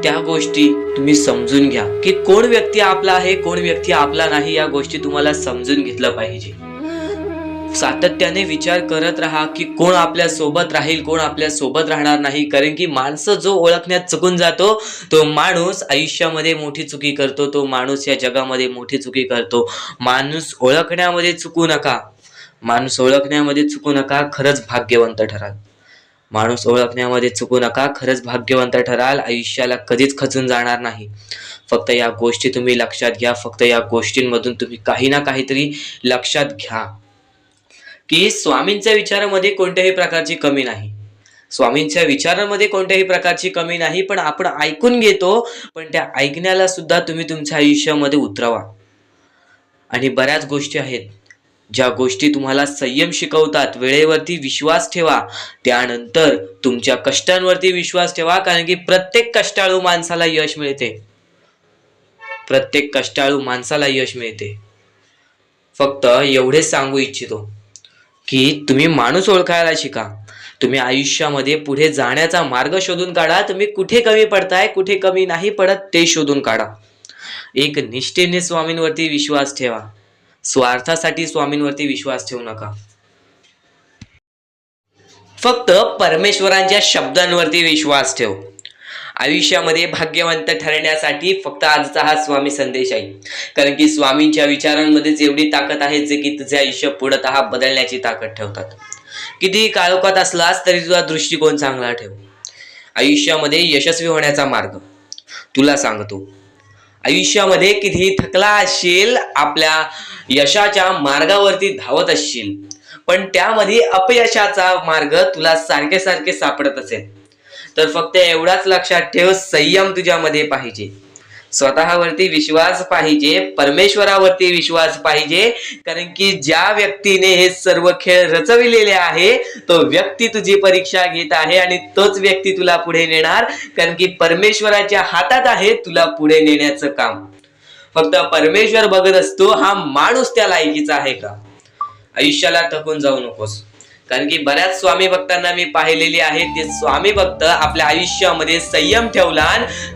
त्या गोष्टी तुम्ही समजून घ्या की कोण व्यक्ती आपला आहे, कोण व्यक्ती आपला नाही. या गोष्टी तुम्हाला समजून घेतलं पाहिजे. सातत्याने विचार करत राहा की कोण आपल्या सोबत राहील, कोण आपल्या सोबत राहणार नाही. कारण की माणसं जो ओळखण्यात चुकून जातो तो माणूस आयुष्यामध्ये मोठी चुकी करतो, तो माणूस या जगामध्ये मोठी चुकी करतो. माणूस ओळखण्यामध्ये चुकू नका, माणूस ओळखण्यामध्ये चुकू नका, खरंच भाग्यवंत ठराल. माणूस ओळखण्यामध्ये चुकू नका, खरंच भाग्यवंत ठराल. आयुष्याला कधीच खचून जाणार नाही. फक्त या गोष्टी तुम्ही लक्षात घ्या, फक्त या गोष्टींमधून तुम्ही काही ना काहीतरी लक्षात घ्या की स्वामींच्या विचारामध्ये कोणत्याही प्रकारची कमी नाही, स्वामींच्या विचारांमध्ये कोणत्याही प्रकारची कमी नाही. पण आपण ऐकून घेतो, पण त्या ऐकण्याला सुद्धा तुम्ही तुमच्या आयुष्यामध्ये उतरवा. आणि बऱ्याच गोष्टी आहेत ज्या गोष्टी तुम्हाला संयम शिकवतात, वेळेवरती विश्वास ठेवा, त्यानंतर तुमच्या कष्टांवरती विश्वास ठेवा, कारण की प्रत्येक कष्टाळू माणसाला यश मिळते. प्रत्येक कष्टाळू माणसाला यश मिळते. फक्त एवढेच सांगू इच्छितो की तुम्ही माणूस ओळखायला शिका. तुम्ही आयुष्यामध्ये पुढे जाण्याचा मार्ग शोधून काढा. तुम्ही कुठे कमी पडताय, कुठे कमी नाही पडत ते शोधून काढा. एक निष्ठेने स्वामींवरती विश्वास ठेवा. स्वार्थासाठी स्वामींवरती विश्वास ठेवू नका. फक्त परमेश्वरांच्या शब्दांवरती विश्वास ठेव. आयुष्यामध्ये भाग्यवंत ठरण्यासाठी फक्त आजचा हा स्वामी संदेश आहे. कारण की स्वामींच्या विचारांमध्येच एवढी ताकद आहे जे की तुझे आयुष्य पूर्णतः बदलण्याची ताकद ठेवतात. किती काळोखात असलास तरी तुझा दृष्टिकोन चांगला ठेव. आयुष्यामध्ये यशस्वी होण्याचा मार्ग तुला सांगतो. आयुष्यामध्ये कितीही थकला असशील, आपल्या यशाच्या मार्गावरती धावत असशील, पण त्यामध्ये अपयशाचा मार्ग तुला सारखे सारखे सापडत असेल, तर फक्त एवढाच लक्षात ठेव, संयम तुझ्यामध्ये पाहिजे, स्वतःवरती विश्वास पाहिजे, परमेश्वरावरती विश्वास पाहिजे. कारण की ज्या व्यक्तीने हे सर्व खेळ रचविलेले आहे तो व्यक्ती तुझी परीक्षा घेत आहे आणि तोच व्यक्ती तुला पुढे नेणार. कारण की परमेश्वराच्या हातात आहे तुला पुढे नेण्याचं काम. फक्त परमेश्वर बघत असतो हा माणूस त्या लायकीचा आहे का. आयुष्याला थकून जाऊ नकोस. कारण की बऱ्याच स्वामी भक्तांना मी पाहिलेली आहे, ते स्वामी भक्त आपल्या आयुष्यामध्ये संयम ठेवला,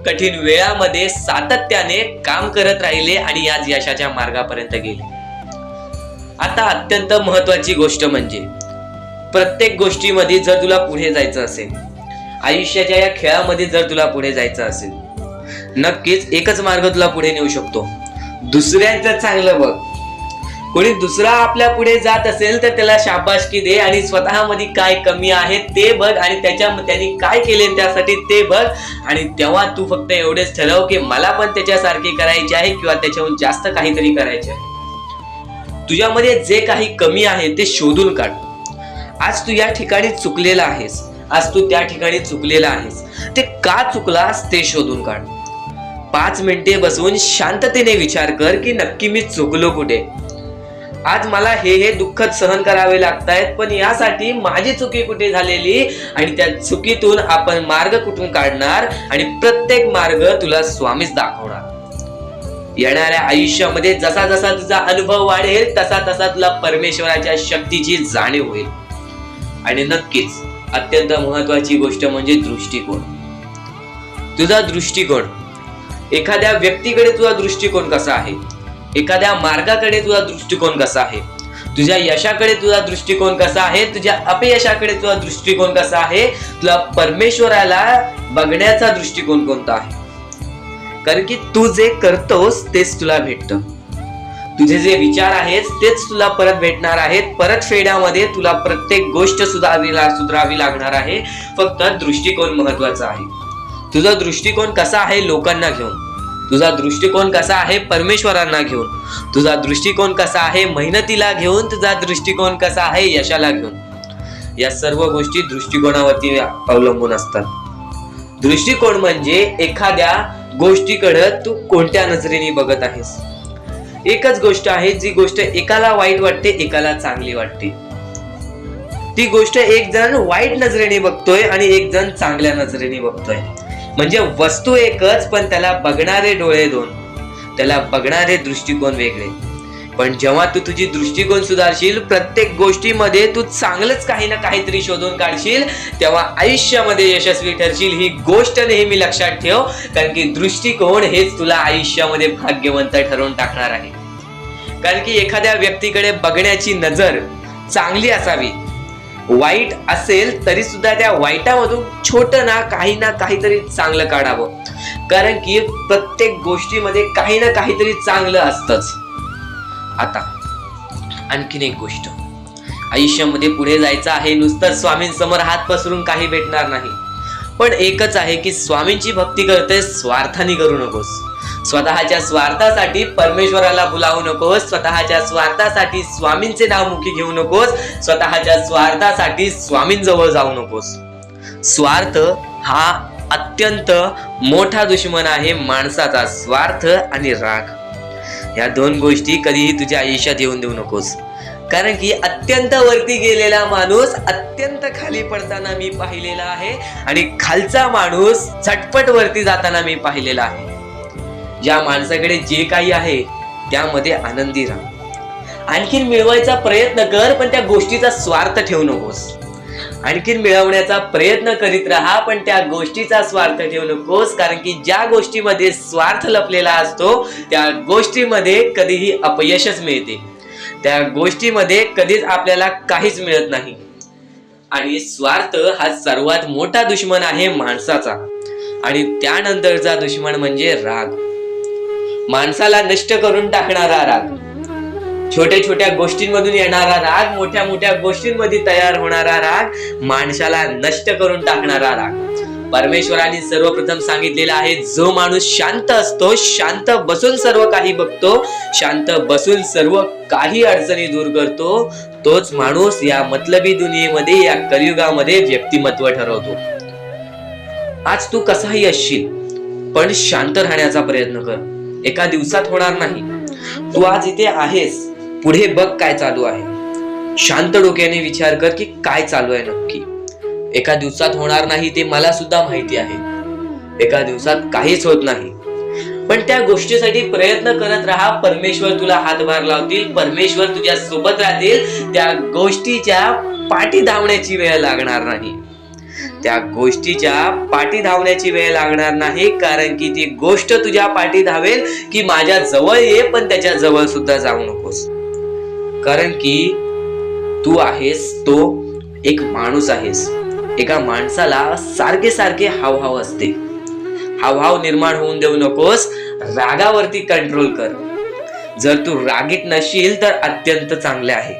कठीण वेळामध्ये सातत्याने काम करत राहिले आणि आज यशाच्या मार्गापर्यंत गेले. आता अत्यंत महत्वाची गोष्ट म्हणजे प्रत्येक गोष्टीमध्ये जर तुला पुढे जायचं असेल, आयुष्याच्या या खेळामध्ये जर तुला पुढे जायचं असेल, नक्कीच एकच मार्ग तुला पुढे नेऊ शकतो. दुसऱ्यांचं चांगलं बघ. कोणी दुसरा आपल्या पुढे जात असेल तर त्याला शाबासकी दे आणि स्वतःमध्ये काय कमी आहे ते बघ आणि त्यांनी काय केले त्यासाठी ते बघ. आणि तेव्हा तू फक्त एवढेच ठरव की मला पण त्याच्यासारखे करायचे आहे किंवा त्याच्याहून जास्त काहीतरी करायचे आहे. तुझ्यामध्ये जे काही कमी आहे ते शोधून काढ. आज तू या ठिकाणी चुकलेला आहेस, आज तू त्या ठिकाणी चुकलेला आहेस, ते का चुकलास ते शोधून काढ. 5 मिनिटे बसून शांततेने विचार कर की नक्की मी चुकलो कुठे. आज मला हे दुःख सहन करावे लागतायत, पण यासाठी माझी चुकी कुठे झालेली आणि त्या चुकीतून आपण मार्ग कुठून काढणार आणि प्रत्येक मार्ग तुला स्वामीच दाखवणार. येणाऱ्या आयुष्यामध्ये जसा जसा तुझा अनुभव वाढेल तसा तसा तुला परमेश्वराच्या शक्तीची जाणीव होईल. आणि नक्कीच अत्यंत महत्वाची गोष्ट म्हणजे दृष्टिकोन. तुझा दृष्टिकोन, एखाद्या व्यक्तीकडे तुझा दृष्टिकोन कसा आहे, एखाद्या मार्गाकडे तुझा दृष्टिकोन कसा आहे, तुझ्या यशाकडे तुझा दृष्टिकोन कसा आहे, तुझ्या अपयशाकडे तुझा दृष्टिकोन कसा आहे, तुला परमेश्वराला बघण्याचा दृष्टिकोन कोणता आहे. कारण की तू जे करतोस तेच तुला भेटतं. तुझे जे विचार आहेत तेच तुला परत भेटणार आहेत. परत फेड्यामध्ये तुला प्रत्येक गोष्ट सुधारावी लागणार आहे. फक्त दृष्टिकोन महत्वाचा आहे. तुझा दृष्टिकोन कसा आहे लोकांना घेऊन, तुझा दृष्टिकोन कसा आहे परमेश्वरांना घेऊन, तुझा दृष्टिकोन कसा आहे मेहनतीला घेऊन, तुझा दृष्टिकोन कसा आहे यशाला घेऊन. या सर्व गोष्टी दृष्टिकोनावरती अवलंबून असतात. दृष्टिकोन म्हणजे एखाद्या गोष्टीकडे तू कोणत्या नजरेने बघत आहेस. एकच गोष्ट आहे, जी गोष्ट एकाला वाईट वाटते एकाला चांगली वाटते. ती गोष्ट एक जण वाईट नजरेने बघतोय आणि एक जण चांगल्या नजरेने बघतोय. म्हणजे वस्तू एकच, पण त्याला बघणारे डोळे दोन, त्याला बघणारे दृष्टिकोन वेगळे. पण जेव्हा तू तुझी दृष्टिकोन सुधारशील, प्रत्येक गोष्टीमध्ये तू चांगलंच काही ना काहीतरी शोधून काढशील, तेव्हा आयुष्यामध्ये यशस्वी ठरशील. ही गोष्ट नेहमी लक्षात ठेव. कारण की दृष्टिकोन हेच तुला आयुष्यामध्ये भाग्यवंत ठरवून टाकणार आहे. कारण की एखाद्या व्यक्तीकडे बघण्याची नजर चांगली असावी. वाईट असेल तरी सुद्धा त्या वाईटामधून छोटं ना काहीतरी चांगलं काढावं. कारण की प्रत्येक गोष्टीमध्ये काही ना काहीतरी चांगलं असतंच. आता आणखीन एक गोष्ट, आयुष्यामध्ये पुढे जायचं आहे, नुसतं स्वामींसमोर हात पसरून काही भेटणार नाही. पण एकच आहे की स्वामींची भक्ती करते, स्वार्थाने करू नकोस. स्वतःच्या स्वार्थासाठी परमेश्वराला भुलावू नकोस. स्वतःच्या स्वार्थासाठी स्वामींचे नाव मुखी घेऊ नकोस. स्वतःच्या स्वार्थासाठी स्वामींजवळ जाऊ नकोस. स्वार्थ हा अत्यंत मोठा दुश्मन आहे माणसाचा. स्वार्थ आणि राग या दोन गोष्टी कधीही तुझ्या आयुष्यात येऊन देऊ नकोस. कारण की अत्यंत वरती गेलेला माणूस अत्यंत खाली पडताना मी पाहिलेला आहे आणि खालचा माणूस झटपट वरती जाताना मी पाहिलेला आहे. ज्या माणसाकडे जे काही आहे त्यामध्ये आनंदी राहा. आणखीन मिळवायचा प्रयत्न कर, पण त्या गोष्टीचा स्वार्थ ठेवू नकोस. आणखीन मिळवण्याचा प्रयत्न करीत राहा, पण त्या गोष्टीचा स्वार्थ ठेवू नकोस. कारण की ज्या गोष्टीमध्ये स्वार्थ लपलेला असतो त्या गोष्टीमध्ये कधीही अपयशच मिळते. त्या गोष्टीमध्ये कधीच आपल्याला काहीच मिळत नाही. आणि स्वार्थ हा सर्वात मोठा दुश्मन आहे माणसाचा. आणि त्यानंतरचा दुश्मन म्हणजे राग. माणसाला नष्ट करून टाकणारा राग, छोट्या छोट्या गोष्टींमधून येणारा राग, मोठ्या मोठ्या गोष्टींमध्ये तयार होणारा राग, माणसाला नष्ट करून टाकणारा राग. परमेश्वराने सर्वप्रथम सांगितलेला आहे, जो माणूस शांत असतो, शांत बसून सर्व काही बघतो, शांत बसून सर्व काही अडचणी दूर करतो, तोच माणूस या मतलबी दुनियेमध्ये, या कलियुगामध्ये व्यक्तिमत्व ठरवतो. आज तू कसाही असशील, पण शांत राहण्याचा प्रयत्न कर. एका दिवसात होणार नाही. तू आज इथे आहेस, पुढे बघ काय चालू आहे. शांत डोक्याने विचार कर की काय चालू आहे नक्की. एका दिवसात होणार नाही ते मला सुद्धा माहिती आहे. एका दिवसात काहीच होत नाही, पण त्या गोष्टीसाठी प्रयत्न करत राहा. परमेश्वर तुला हातभार लावतील, परमेश्वर तुझ्या सोबत राहतील. त्या गोष्टीच्या पाठी धावण्याची वेळ लागणार नाही. त्या गोष्टीच्या पाठी धावण्याची वेळ लागणार नाही, कारण की ती गोष्ट तुझ्या पाठी धावेल की माझ्या जवळ ये, पण त्याच्या जवळ सुद्धा जाऊ नकोस. कारण की तू आहेस तो एक माणूस आहेस. एका माणसाला सारखे सारखे हावभाव असते. हावभाव निर्माण होऊन देऊ नकोस. रागावरती कंट्रोल कर. जर तू रागीट नशील तर अत्यंत चांगले आहे,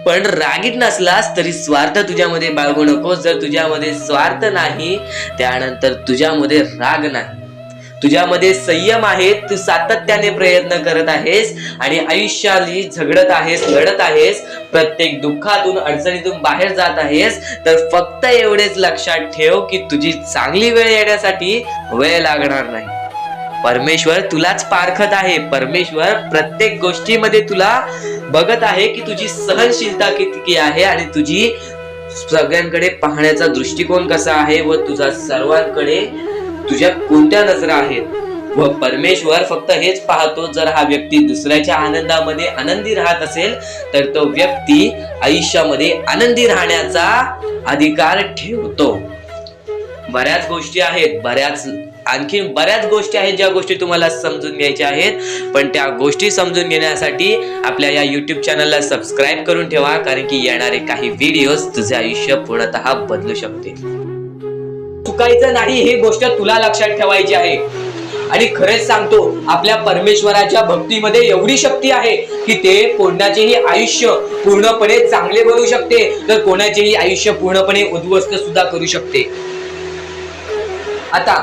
पण रागीट नसलास तरी स्वार्थ तुझ्यामध्ये बाळगू नकोस. जर तुझ्यामध्ये स्वार्थ नाही, त्यानंतर तुझ्यामध्ये राग नाही, तुझ्यामध्ये संयम आहे, तू सातत्याने प्रयत्न करत आहेस आणि आयुष्याला झगडत आहेस, लढत आहेस, प्रत्येक दुःखातून अडचणीतून बाहेर जात आहेस, तर फक्त एवढेच लक्षात ठेव की तुझी चांगली वेळ येण्यासाठी वेळ लागणार नाही. परमेश्वर तुलाच पारखत आहे. परमेश्वर प्रत्येक गोष्टीमध्ये तुला बघत आहे की तुझी सहनशीलता किती आहे आणि तुझी सगळ्यांकडे पाहण्याचा दृष्टिकोन कसा आहे व तुझा सर्वांकडे तुझ्या कोणत्या नजरा आहेत. व परमेश्वर फक्त हेच पाहतो, जर हा व्यक्ती दुसऱ्याच्या आनंदामध्ये आनंदी राहत असेल तर तो व्यक्ती आयुष्यामध्ये आनंदी राहण्याचा अधिकार ठेवतो. बऱ्याच गोष्टी आहेत, आणखीन बऱ्याच गोष्टी आहेत ज्या गोष्टी तुम्हाला समजून घ्यायच्या आहेत, पण त्या गोष्टी समजून घेण्यासाठी आपल्या या YouTube चॅनलला सबस्क्राईब करून ठेवा, कारण की येणारे काही व्हिडिओज तुझे आयुष्य पूर्णतः बदलू शकते. चुकायचं नाही ही गोष्ट तुला लक्षात ठेवायची आहे. आणि खरेच सांगतो, आपल्या परमेश्वराच्या भक्तीमध्ये एवढी शक्ती आहे की ते कोणाचेही आयुष्य पूर्णपणे चांगले बनवू शकते, तर कोणाचेही आयुष्य पूर्णपणे उद्ध्वस्त सुद्धा करू शकते. आता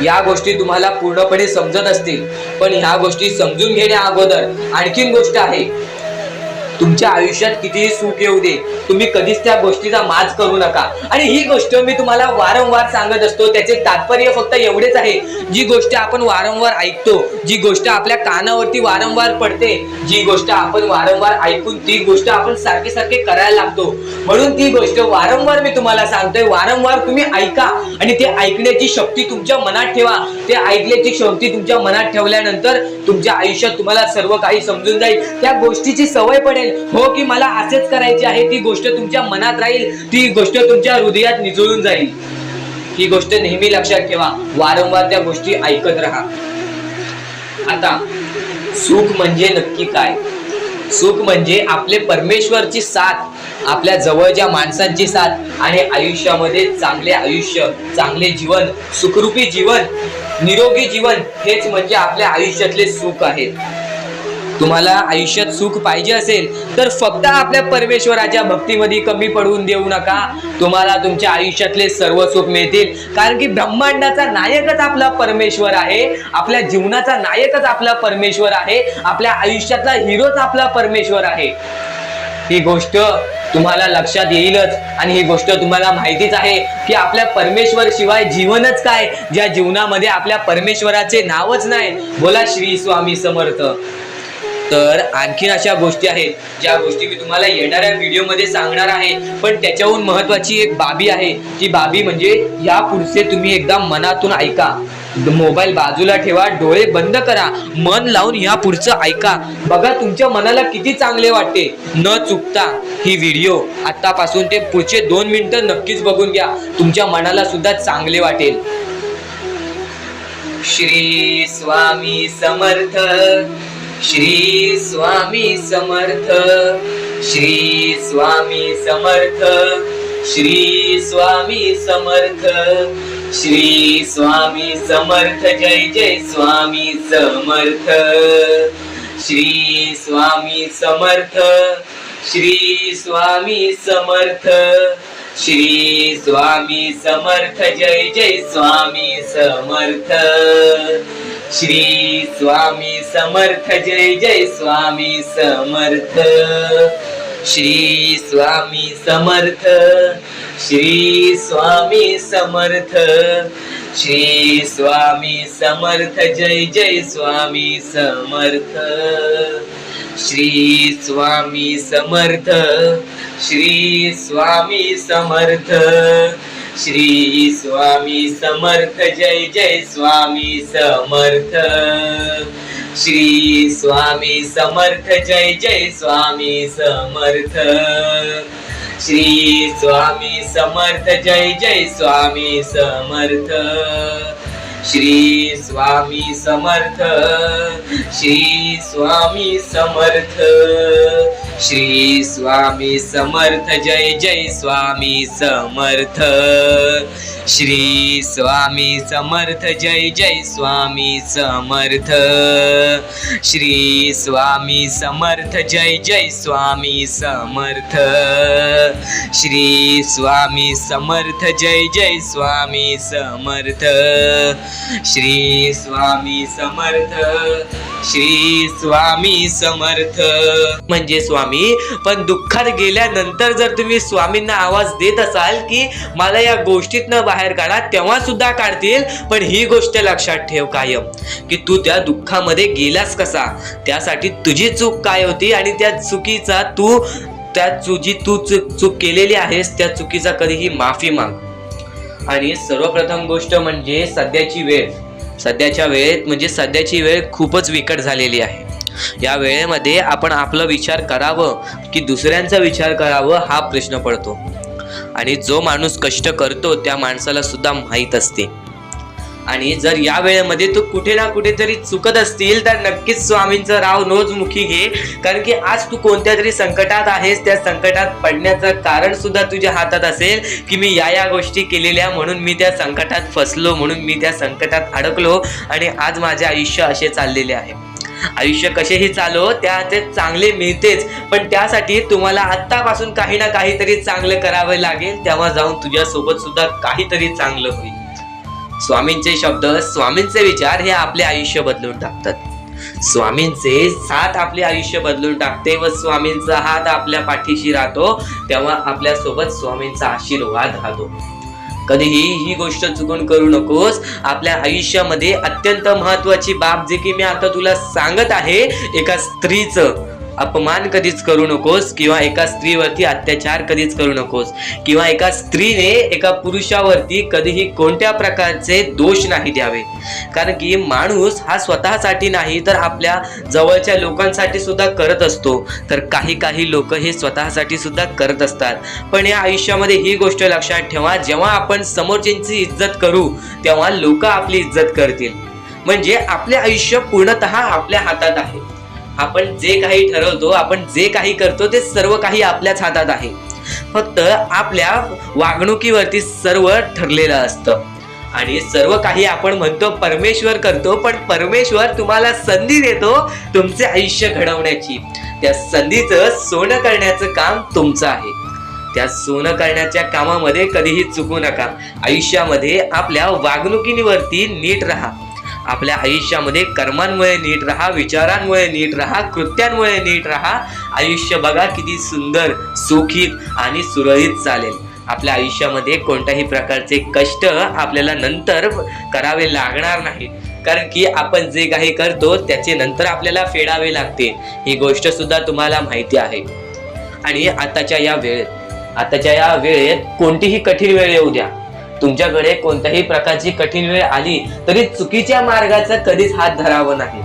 या गोष्टी तुम्हाला पूर्णपणे समजत असतील, पण ह्या गोष्टी समजून घेण्या अगोदर आणखीन गोष्ट आहे. तुमच्या आयुष्यात कितीही सुख येऊ दे, तुम्ही कधीच त्या गोष्टीचा माज करू नका. आणि ही गोष्ट मी तुम्हाला वारंवार सांगत असतो. त्याचे तात्पर्य फक्त एवढेच आहे, जी गोष्ट आपण वारंवार ऐकतो, जी गोष्ट आपल्या कानावरती वारंवार पडते, जी गोष्ट आपण वारंवार ऐकून ती गोष्ट आपण सारखे सारखे करायला लागतो, म्हणून ती गोष्ट वारंवार मी तुम्हाला सांगतोय. वारंवार तुम्ही ऐका आणि ते ऐकण्याची शक्ती तुमच्या मनात ठेवा. ते ऐकण्याची शक्ती तुमच्या मनात ठेवल्यानंतर तुमच्या आयुष्यात तुम्हाला सर्व काही समजून जाईल. त्या गोष्टीची सवय पडेल, हो की मला असेच करायचे आहे. ती गोष्ट तुमच्या मनात राहील, ती गोष्ट तुमच्या हृदयात निजळून जाईल. ही गोष्ट नेहमी लक्षात ठेवा. वारंवार त्या गोष्टी ऐकत राहा. आता सुख म्हणजे नक्की काय? सुख म्हणजे आपले परमेश्वरची साथ, आपल्या जवळच्या माणसांची साथ आणि आयुष्यामध्ये चांगले आयुष्य, चांगले जीवन, सुखरूपी जीवन, निरोगी जीवन, हेच म्हणजे आपल्या आयुष्यातले सुख आहे. तुम्हाला आयुष्यात सुख पाहिजे असेल तर फक्त आपल्या परमेश्वराच्या भक्तीमध्ये कमी पडून देऊ नका. तुम्हाला तुमच्या आयुष्यातले सर्व सुख मिळतील, कारण की ब्रह्मांडाचा नायकच आपला परमेश्वर आहे. आपल्या जीवनाचा नायकच आपला परमेश्वर आहे. आपल्या आयुष्यातला हिरोच आपला परमेश्वर आहे. ही गोष्ट तुम्हाला लक्षात येईलच आणि ही गोष्ट तुम्हाला माहितीच आहे की आपल्या परमेश्वर शिवाय जीवनच काय, ज्या जीवनामध्ये आपल्या परमेश्वराचे नावच नाही. बोला श्री स्वामी समर्थ. तर आणखीन अशा गोष्टी आहेत ज्या गोष्टी मी तुम्हाला येणाऱ्या व्हिडिओमध्ये सांगणार आहे, पण त्याच्याहून महत्वाची एक बाबी आहे. ती बाबी म्हणजे या पुढचे तुम्ही एकदा मनातून ऐका. मोबाईल बाजूला ठेवा, डोळे बंद करा, मन लावून या पुढचं ऐका. बघा तुमच्या मनाला किती चांगले वाटते. न चुकता ही व्हिडिओ आतापासून ते पुढचे 2 मिनिटं नक्कीच बघून घ्या. तुमच्या मनाला सुद्धा चांगले वाटेल. श्री स्वामी समर्थ, श्री स्वामी समर्थ, श्री स्वामी समर्थ, श्री स्वामी समर्थ, श्री स्वामी समर्थ. जय जय स्वामी समर्थ. श्री स्वामी समर्थ, श्री स्वामी समर्थ, श्री स्वामी समर्थ. जय जय स्वामी समर्थ. श्री स्वामी समर्थ. जय जय स्वामी समर्थ. श्री स्वामी समर्थ, श्री स्वामी समर्थ, श्री स्वामी समर्थ. जय जय स्वामी समर्थ. श्री स्वामी समर्थ, श्री स्वामी समर्थ, श्री स्वामी समर्थ. जय जय स्वामी समर्थ. श्री स्वामी समर्थ. जय जय स्वामी समर्थ. श्री स्वामी समर्थ. जय जय स्वामी समर्थ. श्री स्वामी समर्थ. श्री स्वामी समर्थ. श्री स्वामी समर्थ. जय जय स्वामी समर्थ. श्री स्वामी समर्थ. जय जय स्वामी समर्थ. श्री स्वामी समर्थ. जय जय स्वामी समर्थ. श्री स्वामी समर्थ. जय जय स्वामी समर्थ. श्री स्वामी समर्थ. श्री स्वामी समर्थ. म्हणजे स्वामी, पण दुःखात गेल्यानंतर जर तुम्ही स्वामींना आवाज देत असाल की मला या गोष्टीतनं बाहेर काढा, तेव्हा सुद्धा काढतील. पण ही गोष्ट लक्षात ठेव कायम की तू त्या दुःखामध्ये गेलास कसा, त्यासाठी तुझी चूक काय होती आणि त्या चुकीचा चूक केलेली आहेस त्या चुकीचा कधीही माफी माग. आणि सर्वप्रथम गोष्ट म्हणजे सध्याच्या वेळ खूपच विकट झालेली आहे. या वेळेमध्ये आपण आपला विचार करावं की दुसऱ्यांचा विचार करावं हा प्रश्न पडतो. आणि जो माणूस कष्ट करतो त्या माणसाला सुद्धा माहीत असते. आणि जर या वेळेमध्ये तू कुठे ना कुठेतरी चुकत असतील तर नक्कीच स्वामींचं राव नोजमुखी घे. कारण की आज तू कोणत्या तरी संकटात आहेस. त्या संकटात पडण्याचं कारण सुद्धा तुझ्या हातात असेल की मी या गोष्टी केलेल्या म्हणून मी त्या संकटात फसलो, म्हणून मी त्या संकटात अडकलो आणि आज माझे आयुष्य असे चाललेले आहे. आयुष्य कसेही चालो त्याचे चांगले मिळतेच, पण त्यासाठी तुम्हाला आत्तापासून काही ना काहीतरी चांगलं करावं लागेल. तेव्हा जाऊन तुझ्या सोबत सुद्धा काहीतरी चांगलं होईल. स्वामींचे शब्द, स्वामींचे विचार हे आपले आयुष्य बदलून टाकतात. स्वामींचे साथ आपले आयुष्य बदलून टाकते व स्वामींचा हात आपल्या पाठीशी राहतो. तेव्हा आपल्या सोबत स्वामींचा आशीर्वाद राहतो. कधीही ही गोष्ट चुकून करू नकोस. आपल्या आयुष्यामध्ये अत्यंत महत्वाची बाब जे की मी आता तुला सांगत आहे, एका स्त्रीचं अपमान कधीच करू नकोस किंवा एका स्त्रीवरती अत्याचार कधीच करू नकोस किंवा एका स्त्रीने एका पुरुषावरती कधीही कोणत्या प्रकारचे दोष नाही द्यावे. कारण की माणूस हा स्वतःसाठी नाही तर आपल्या जवळच्या लोकांसाठी सुद्धा करत असतो. तर काही लोक हे स्वतःसाठी सुद्धा करत असतात. पण या आयुष्यामध्ये ही गोष्ट लक्षात ठेवा, जेव्हा आपण समोरच्यांची इज्जत करू तेव्हा लोक आपली इज्जत करतील. म्हणजे आपले आयुष्य पूर्णतः आपल्या हातात आहे. आपण जे काही ठरवतो, आपण जे काही करतो ते सर्व काही आपल्याच हातात आहे. फक्त आपल्या वागणुकीवरती सर्व ठरलेलं असतं. आणि सर्व काही आपण म्हणतो परमेश्वर करतो, पण परमेश्वर तुम्हाला संधी देतो तुमचे आयुष्य घडवण्याची. त्या संधीचं सोनं करण्याचं काम तुमचं आहे. त्या सोनं करण्याच्या कामामध्ये कधीही चुकू नका. आयुष्यामध्ये आपल्या वागणुकीवरती नीट राहा. आपल्या आयुष्यामध्ये कर्मांमुळे नीट राहा, विचारांमुळे नीट राहा, कृत्यांमुळे नीट राहा. आयुष्य बघा किती सुंदर, सुखीत आणि सुरळीत चालेल. आपल्या आयुष्यामध्ये कोणत्याही प्रकारचे कष्ट आपल्याला नंतर करावे लागणार नाहीत, कारण की आपण जे काही करतो त्याचे नंतर आपल्याला फेडावे लागते, ही गोष्ट सुद्धा तुम्हाला माहिती आहे. आणि आताच्या या वेळेत कोणतीही कठीण वेळ येऊ द्या, तुमच्याकडे कोणत्याही प्रकारची कठीण वेळ आली तरी चुकीच्या मार्गाचा कधीच हात धरावा नाही.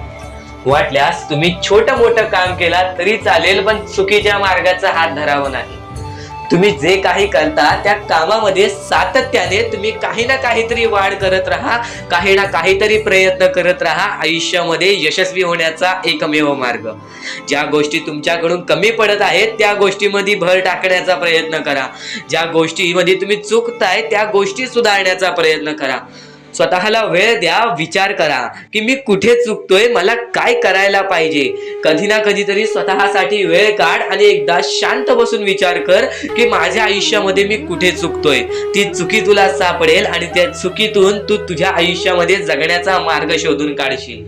वाटल्यास तुम्ही छोटं मोठं काम केला तरी चालेल, पण चुकीच्या मार्गाचा हात धरावा नाही. तुम्ही जे काही करता त्या कामामध्ये सातत्याने तुम्ही काही ना काहीतरी वाढ करत राहा, काही ना काहीतरी प्रयत्न करत राहा. आयुष्यामध्ये यशस्वी होण्याचा एकमेव मार्ग. ज्या गोष्टी तुमच्याकडून कमी पडत आहेत त्या गोष्टीमध्ये भर टाकण्याचा प्रयत्न करा. ज्या गोष्टीमध्ये तुम्ही चुकताय त्या गोष्टी सुधारण्याचा प्रयत्न करा. स्वतःला वेळ द्या, विचार करा की मी कुठे चुकतोय, मला काय करायला पाहिजे. कधी ना कधीतरी स्वतःसाठी वेळ काढ आणि एकदा शांत बसून विचार कर की माझ्या आयुष्यामध्ये मी कुठे चुकतोय. ती चुकी तुला सापडेल आणि त्या चुकीतून तू तुझ्या आयुष्यामध्ये जगण्याचा मार्ग शोधून काढशील.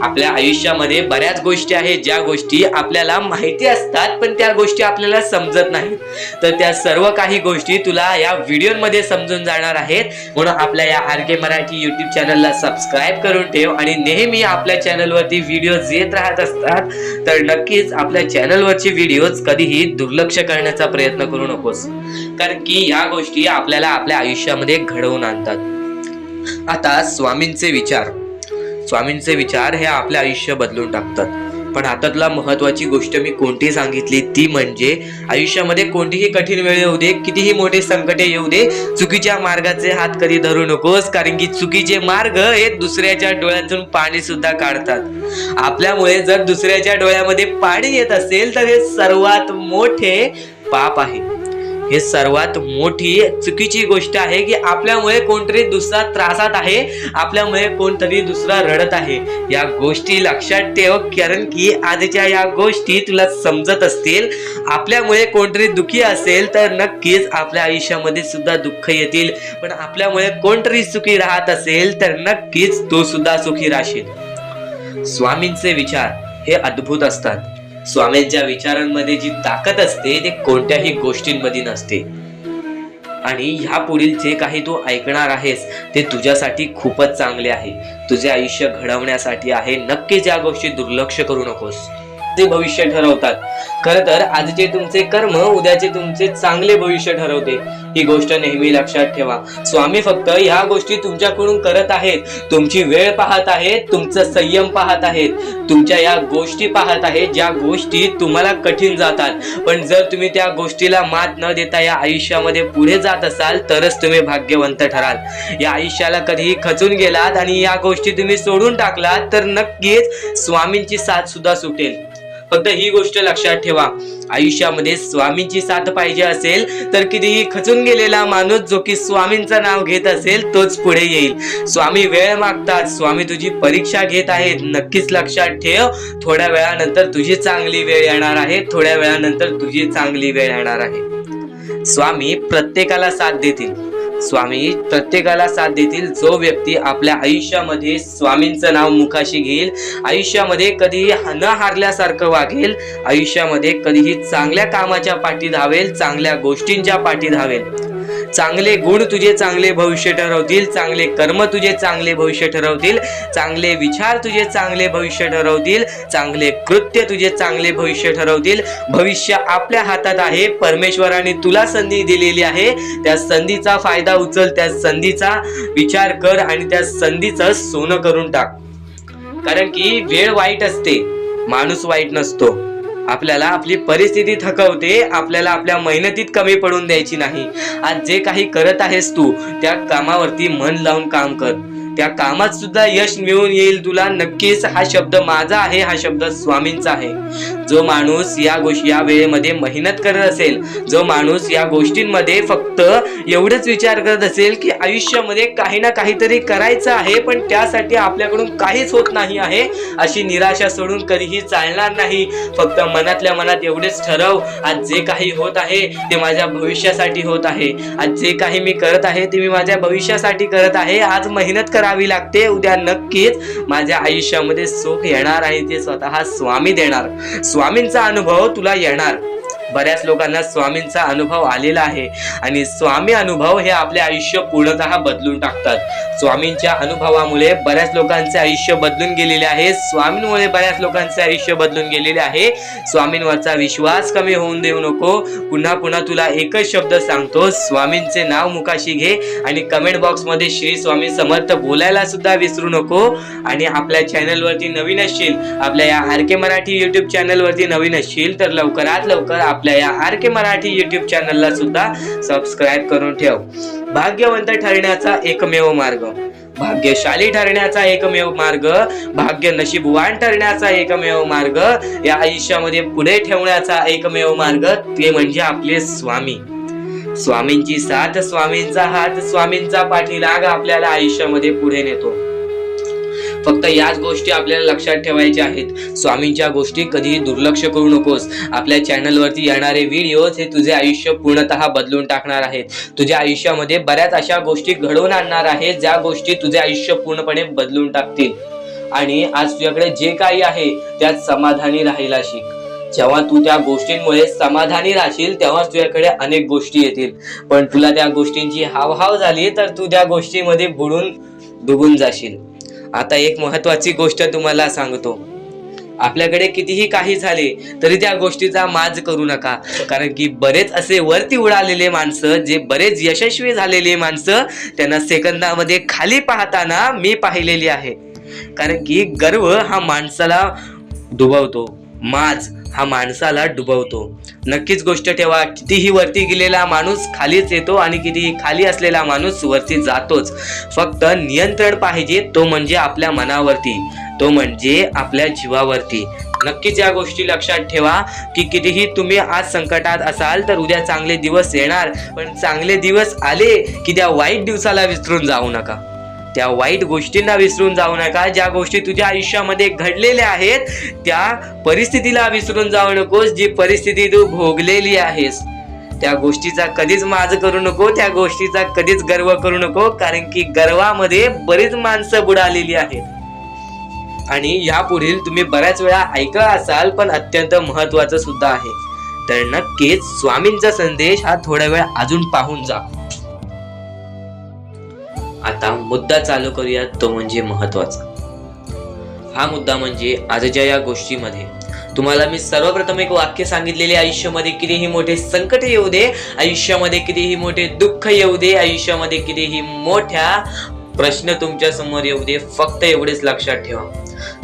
आपल्या आयुष्यामध्ये बऱ्याच गोष्टी आहेत ज्या गोष्टी आपल्याला माहिती असतात पण त्या गोष्टी आपल्याला समजत नाहीत. तर त्या सर्व काही गोष्टी तुला या व्हिडिओमध्ये समजून जाणार आहेत. म्हणून आपल्या या RK मराठी YouTube चॅनलला सबस्क्राईब करून ठेव आणि नेहमी आपल्या चॅनलवरती व्हिडिओज येत राहत असतात, तर नक्कीच आपल्या चॅनलवरचे व्हिडिओज कधीही दुर्लक्ष करण्याचा प्रयत्न करू नकोस, कारण की या गोष्टी आपल्याला आपल्या आयुष्यामध्ये घडवून आणतात. आता स्वामींचे विचार हे आपले आयुष्य बदलून टाकतात. पण आता तुला महत्वाची गोष्ट मी कोणती सांगितली ती म्हणजे आयुष्यामध्ये कोणतीही कठीण वेळ येऊ दे, कितीही मोठे संकटे येऊ दे, चुकीच्या मार्गाचे हात कधी धरू नकोस, कारण की चुकीचे मार्ग हे दुसऱ्याच्या डोळ्यातून पाणी सुद्धा काढतात. आपल्यामुळे जर दुसऱ्याच्या डोळ्यामध्ये पाणी येत असेल तर हे सर्वात मोठे पाप आहे. हे सर्वात मोठी चुकीची गोष्ट आहे की आपल्यामुळे कोणतरी दुसरा त्रासात आहे, आपल्यामुळे कोणतरी दुसरा रडत आहे. या गोष्टी लक्षात ठेव, कारण की आजच्या या गोष्टी तुला समजत असतील. आपल्यामुळे कोणतरी दुःखी असेल तर नक्कीच आपल्या आयुष्यामध्ये सुद्धा दुःख येतील, पण आपल्यामुळे कोणतरी सुखी राहत असेल तर नक्कीच तो सुद्धा सुखी राहशील. स्वामींचे विचार हे अद्भुत असतात. स्वामींच्या विचारांमध्ये जी ताकद असते ते कोणत्याही गोष्टींमध्ये नसते. आणि ह्या पुढील जे काही तू ऐकणार आहेस ते तुझ्यासाठी खूपच चांगले आहे, तुझे आयुष्य घडवण्यासाठी आहे. नक्कीच या गोष्टी दुर्लक्ष करू नकोस. ते भविष्य ठरवतात. खरं तर आजचे तुमचे कर्म उद्याचे तुमचे चांगले भविष्य ठरवते, ही गोष्ट नेहमी लक्षात ठेवा. स्वामी फक्त ह्या गोष्टी तुमच्याकडून करत आहेत, तुमची वेळ पाहत आहेत, तुमचं संयम पाहत आहेत, तुमच्या या गोष्टी पाहत आहेत ज्या गोष्टी तुम्हाला कठीण जातात. पण जर तुम्ही त्या गोष्टीला मात न देता या आयुष्यामध्ये पुढे जात असाल तरच तुम्ही भाग्यवंत ठराल. या आयुष्याला कधीही खचून गेलात आणि या गोष्टी तुम्ही सोडून टाकलात तर नक्कीच स्वामींची साथ सुद्धा सुटेल. फक्त ही गोष्ट लक्षात ठेवा, आयुष्यामध्ये स्वामींची साथ पाहिजे असेल तर कितीही खचून गेलेला माणूस जो की स्वामींचं नाव घेत असेल तोच पुढे येईल. स्वामी वेळ मागतात, स्वामी तुझी परीक्षा घेत आहेत. नक्कीच लक्षात ठेव, थोड्या वेळानंतर तुझी चांगली वेळ येणार आहे, थोड्या वेळानंतर तुझी चांगली वेळ येणार आहे. स्वामी प्रत्येकाला साथ देतील. जो व्यक्ती आपल्या आयुष्यामध्ये स्वामींचं नाव मुखाशी घेईल, आयुष्यामध्ये कधीही न हारल्यासारखं वागेल, आयुष्यामध्ये कधीही चांगल्या कामाच्या पाठी धावेल, चांगल्या गोष्टींच्या पाठी धावेल. चांगले गुण तुझे चांगले भविष्य ठरवतील, चांगले कर्म तुझे चांगले भविष्य ठरवतील, चांगले विचार तुझे चांगले भविष्य ठरवतील, चांगले कृत्य तुझे चांगले भविष्य ठरवतील. भविष्य आपल्या हातात आहे. परमेश्वराने तुला संधी दिलेली आहे, त्या संधीचा फायदा उचल, त्या संधीचा विचार कर आणि त्या संधीचं सोनं करून टाक. कारण की वेळ वाईट असते, माणूस वाईट नसतो. आपल्याला आपली परिस्थिती थकवते, आपल्याला आपल्या मेहनतीत कमी पडून द्यायची नाही. आज जे काही करत आहेस तू त्या कामावरती मन लावून काम कर, त्या कामात सुद्धा यश मिळून येईल तुला. नक्कीच हा शब्द माझा आहे, हा शब्द स्वामींचा आहे. जो माणूस या वेळेमध्ये मेहनत करत असेल, जो माणूस या गोष्टींमध्ये फक्त एवढंच विचार करत असेल की आयुष्यामध्ये काही ना काहीतरी करायचं आहे पण त्यासाठी आपल्याकडून काहीच होत नाही आहे, अशी निराशा सोडून कधीही चालणार नाही. फक्त मनातल्या मनात एवढेच ठरव, आज जे काही होत आहे ते माझ्या भविष्यासाठी होत आहे, आज जे काही मी करत आहे ते मी माझ्या भविष्यासाठी करत आहे. आज मेहनत करावी लागते, उद्या नक्कीच माझ्या आयुष्यामध्ये सुख येणार आहे, ते स्वतः स्वामी देणार. स्वामींचा अनुभव तुला येणार. बऱ्याच लोकांना स्वामींचा अनुभव आलेला आहे आणि स्वामी अनुभव हे आपले आयुष्य पूर्णतः बदलून टाकतात। स्वामींच्या अनुभवामुळे बऱ्याच लोकांचे आयुष्य बदलून गेलेले आहे, स्वामींमुळे बऱ्याच लोकांचे आयुष्य बदलून गेलेले आहे। स्वामींवरचा विश्वास कमी होऊन देऊ नको। पुन्हा पुन्हा तुला एकच शब्द सांगतो, स्वामींचे नाव मुखाशी घे आणि कमेंट बॉक्स मध्ये श्री स्वामी समर्थ बोलायला सुद्धा विसरू नको। आणि आपल्या चॅनल वरती नवीन असशील, आपल्या या आर.के. मराठी युट्यूब चॅनल वरती नवीन असशील तर लवकरात लवकर आपल्या या आर.के. मराठी युट्यूब चॅनलला सुद्धा सबस्क्राईब करून ठेव। भाग्यवंत ठरण्याचा एकमेव मार्ग, भाग्यशाली ठरण्याचा एकमेव मार्ग, भाग्य नशीबवान ठरण्याचा एकमेव मार्ग, या आयुष्यामध्ये पुढे ठेवण्याचा एकमेव मार्ग ते म्हणजे आपले स्वामी। स्वामींची साथ, स्वामींचा हात, स्वामींचा पाठीलाग आपल्याला आयुष्यामध्ये पुढे नेतो। फक्त याच गोष्टी आपल्याला लक्षात ठेवायच्या आहेत। स्वामींच्या गोष्टी कधीही दुर्लक्ष करू नकोस। आपल्या चॅनल वरती येणारे व्हिडिओज हे तुझे आयुष्य पूर्णतः बदलून टाकणार आहेत। तुझ्या आयुष्यामध्ये बऱ्याच अशा गोष्टी घडवून आणणार आहेत ज्या गोष्टी तुझे आयुष्य पूर्णपणे बदलून टाकतील। आणि आज तुझ्याकडे जे काही आहे त्यात समाधानी राहायला शिक। जेव्हा तू त्या गोष्टींमुळे समाधानी राहशील तेव्हा तुझ्याकडे अनेक गोष्टी येतील, पण तुला त्या गोष्टींची हावहाव झाली तर तू त्या गोष्टीमध्ये बुडून डुबून जाशील। आता एक महत्वाची गोष्ट तुम्हाला सांगतो, आपल्याकडे कितीही काही झाले तरी त्या गोष्टीचा माज करू नका, कारण की बरेच असे वरती उडालेले माणसं, जे बरेच यशस्वी झालेले माणसं, त्यांना सेकंदामध्ये खाली पाहताना मी पाहिलेली आहे। कारण की गर्व हा माणसाला डुबवतो, माज हा माणसाला डुबवतो। नक्कीच गोष्ट ठेवा, कितीही वरती गेलेला माणूस खालीच येतो आणि कितीही खाली असलेला माणूस वरती जातोच। फक्त नियंत्रण पाहिजे, तो म्हणजे आपल्या मनावरती, तो म्हणजे आपल्या जीवावरती। नक्कीच या गोष्टी लक्षात ठेवा की कितीही तुम्ही आज संकटात असाल तर उद्या चांगले दिवस येणार, पण चांगले दिवस आले की त्या वाईट दिवसाला विसरून जाऊ नका, त्या वाईट गोष्टींना विसरून जाऊ नका। ज्या गोष्टी तुझ्या आयुष्यामध्ये घडलेल्या आहेत त्या परिस्थितीला विसरून जाऊ नकोस, जी परिस्थिती तू भोगलेली आहेस त्या गोष्टीचा कधीच माज करू नको, त्या गोष्टीचा कधीच गर्व करू नको, कारण की गर्वामध्ये बरीच माणसं बुडालेली आहेत। आणि यापुढील तुम्ही बऱ्याच वेळा ऐकलं असाल, पण अत्यंत महत्वाचं सुद्धा आहे, तर नक्कीच स्वामींचा संदेश हा थोडा वेळ अजून पाहून जा। आता मुद्दा चालू करूया, तो म्हणजे महत्वाचा। हा मुद्दा म्हणजे आजच्या या गोष्टीमध्ये तुम्हाला मी सर्वप्रथम एक वाक्य सांगितलेले, आयुष्यामध्ये कितीही मोठे संकट येऊ दे, आयुष्यामध्ये कितीही मोठे दुःख येऊ दे, आयुष्यामध्ये कितीही मोठ्या प्रश्न तुमच्या समोर येऊ दे, फक्त एवढेच लक्षात ठेवा,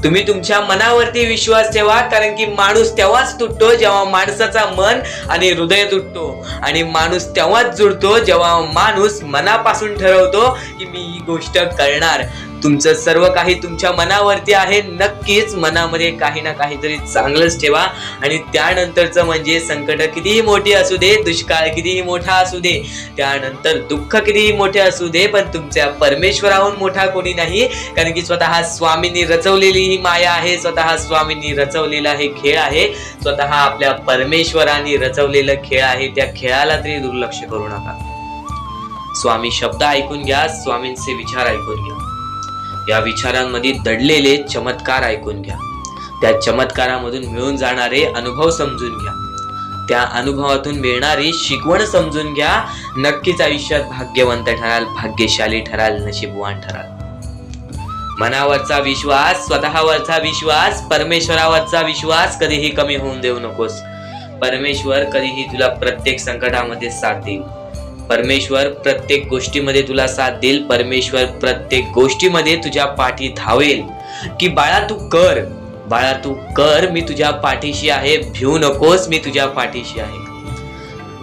तुम्ही तुमच्या मनावरती विश्वास ठेवा। कारण की माणूस तेव्हाच तुटतो जेव्हा माणसाचा मन आणि हृदय तुटतो, आणि माणूस तेव्हाच जुळतो जेव्हा माणूस मनापासून ठरवतो की मी ही गोष्ट करणार। तुमचं सर्व काही तुमच्या मनावरती आहे। नक्कीच मनामध्ये काही ना काहीतरी चांगलंच ठेवा। आणि त्यानंतरचं म्हणजे संकट कितीही मोठी असू दे, दुष्काळ कितीही मोठा असू दे, त्यानंतर दुःख कितीही मोठे असू दे, पण तुमच्या परमेश्वराहून मोठा कोणी नाही, कारण की स्वतः स्वामींनी रचवलेली ही माया आहे, स्वतः स्वामींनी रचवलेला हे खेळ आहे, स्वतः आपल्या परमेश्वरांनी रचवलेलं खेळ आहे। त्या खेळाला तरी दुर्लक्ष करू नका। स्वामी शब्द ऐकून घ्या, स्वामींचे विचार ऐकून घ्या, या विचारांमध्ये दडलेले चमत्कार ऐकून घ्या, त्या चमत्कारामधून मिळून जाणारे अनुभव समजून घ्या, त्या अनुभवातून मिळणारी शिकवण समजून घ्या। नक्कीच आयुष्यात भाग्यवंत ठराल, भाग्यशाली ठराल, नशीबवान ठराल। मनावरचा विश्वास, स्वतःवरचा विश्वास, परमेश्वरावरचा विश्वास कधीही कमी होऊन देऊ नकोस। परमेश्वर कधीही तुला प्रत्येक संकटामध्ये साथ देईल, परमेश्वर प्रत्येक गोष्टीमध्ये तुला साथ देईल, परमेश्वर प्रत्येक गोष्टीमध्ये तुझ्या पाठी धावेल की बाळा तू कर, बाळा तू कर, मी तुझ्या पाठीशी आहे, भिवू नकोस, मी तुझ्या पाठीशी आहे।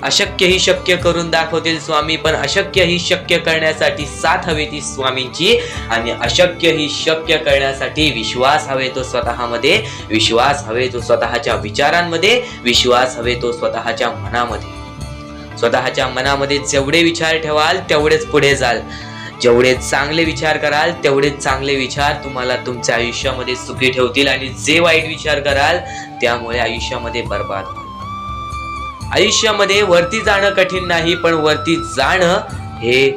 अशक्य ही शक्य करून दाखवतील स्वामी, पण अशक्य ही शक्य करण्यासाठी साथ हवी ती स्वामींची, आणि अशक्य ही शक्य करण्यासाठी विश्वास हवे तो स्वतःमध्ये, विश्वास हवे तो स्वतःच्या विचारांमध्ये, विश्वास हवे तो स्वतःच्या मनामध्ये। स्वतःच्या मनामध्ये जेवढे विचार ठेवाल तेवढेच पुढे जाल, जेवढे चांगले विचार कराल तेवढेच चांगले विचार तुम्हाला तुमच्या आयुष्यामध्ये सुखी ठेवतील, आणि जे वाईट विचार कराल त्यामुळे आयुष्यामध्ये बर्बाद होईल। आयुष्यामध्ये वरती जाणं कठीण नाही, पण वरती जाणं हे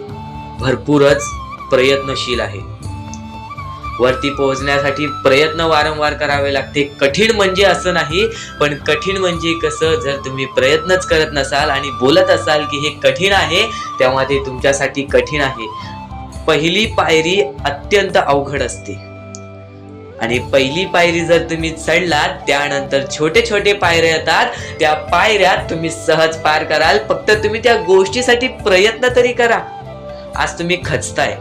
भरपूरच प्रयत्नशील आहे। वरती पोहोचण्यासाठी प्रयत्न वारंवार करावे लागते. कठीण म्हणजे असं नाही, पण कठीण म्हणजे कसं, जर तुम्ही प्रयत्नच करत नसाल आणि बोलत असाल की हे कठीण आहे, तेव्हा ते तुमच्यासाठी कठीण आहे. पहिली पायरी अत्यंत अवघड असते आणि पहिली पायरी जर तुम्ही चढलात, त्यानंतर छोटे छोटे पायऱ्या येतात, त्या पायऱ्या तुम्ही सहज पार कराल. फक्त तुम्ही त्या गोष्टीसाठी प्रयत्न तरी करा. आज तुम्ही खचताय,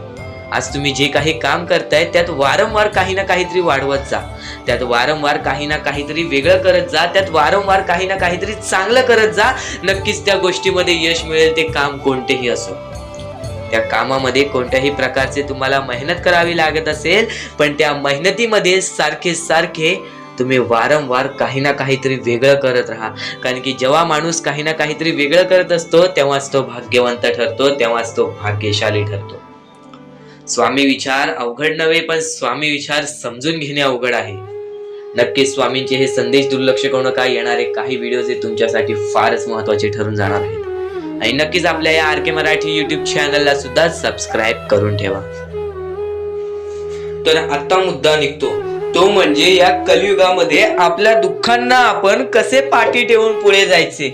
आज तुम्ही जे काही काम करताय त्यात वारंवार काही ना काहीतरी वाढवत जा, त्यात वारंवार काही ना काहीतरी वेगळं करत जा, त्यात वारंवार काही ना काहीतरी चांगलं करत जा. नक्कीच त्या गोष्टीमध्ये यश मिळेल. ते काम कोणतेही असो, त्या कामामध्ये कोणत्याही प्रकारचे तुम्हाला मेहनत करावी लागत असेल, पण त्या मेहनतीमध्ये सारखे सारखे तुम्ही वारंवार काही ना काहीतरी वेगळं करत राहा. कारण की जेव्हा माणूस काही ना काहीतरी वेगळं करत असतो, तेव्हाच तो भाग्यवंत ठरतो, तेव्हाच तो भाग्यशाली ठरतो. स्वामी विचार अवघड नव्हे, पण स्वामी विचार समजून घेणे अवघड आहे. नक्कीच स्वामींचे हे संदेश दुर्लक्ष करू नका. येणारे काही व्हिडिओज हे तुमच्यासाठी फारच महत्वाचे ठरून जाणार आहेत. आणि नक्कीच आपल्या या आर के मराठी युट्यूब चॅनलला सुद्धा सबस्क्राईब करून ठेवा. तर आता मुद्दा निघतो, तो म्हणजे या कलियुगामध्ये आपल्या दुःखांना आपण कसे पाठी ठेवून पुढे जायचे.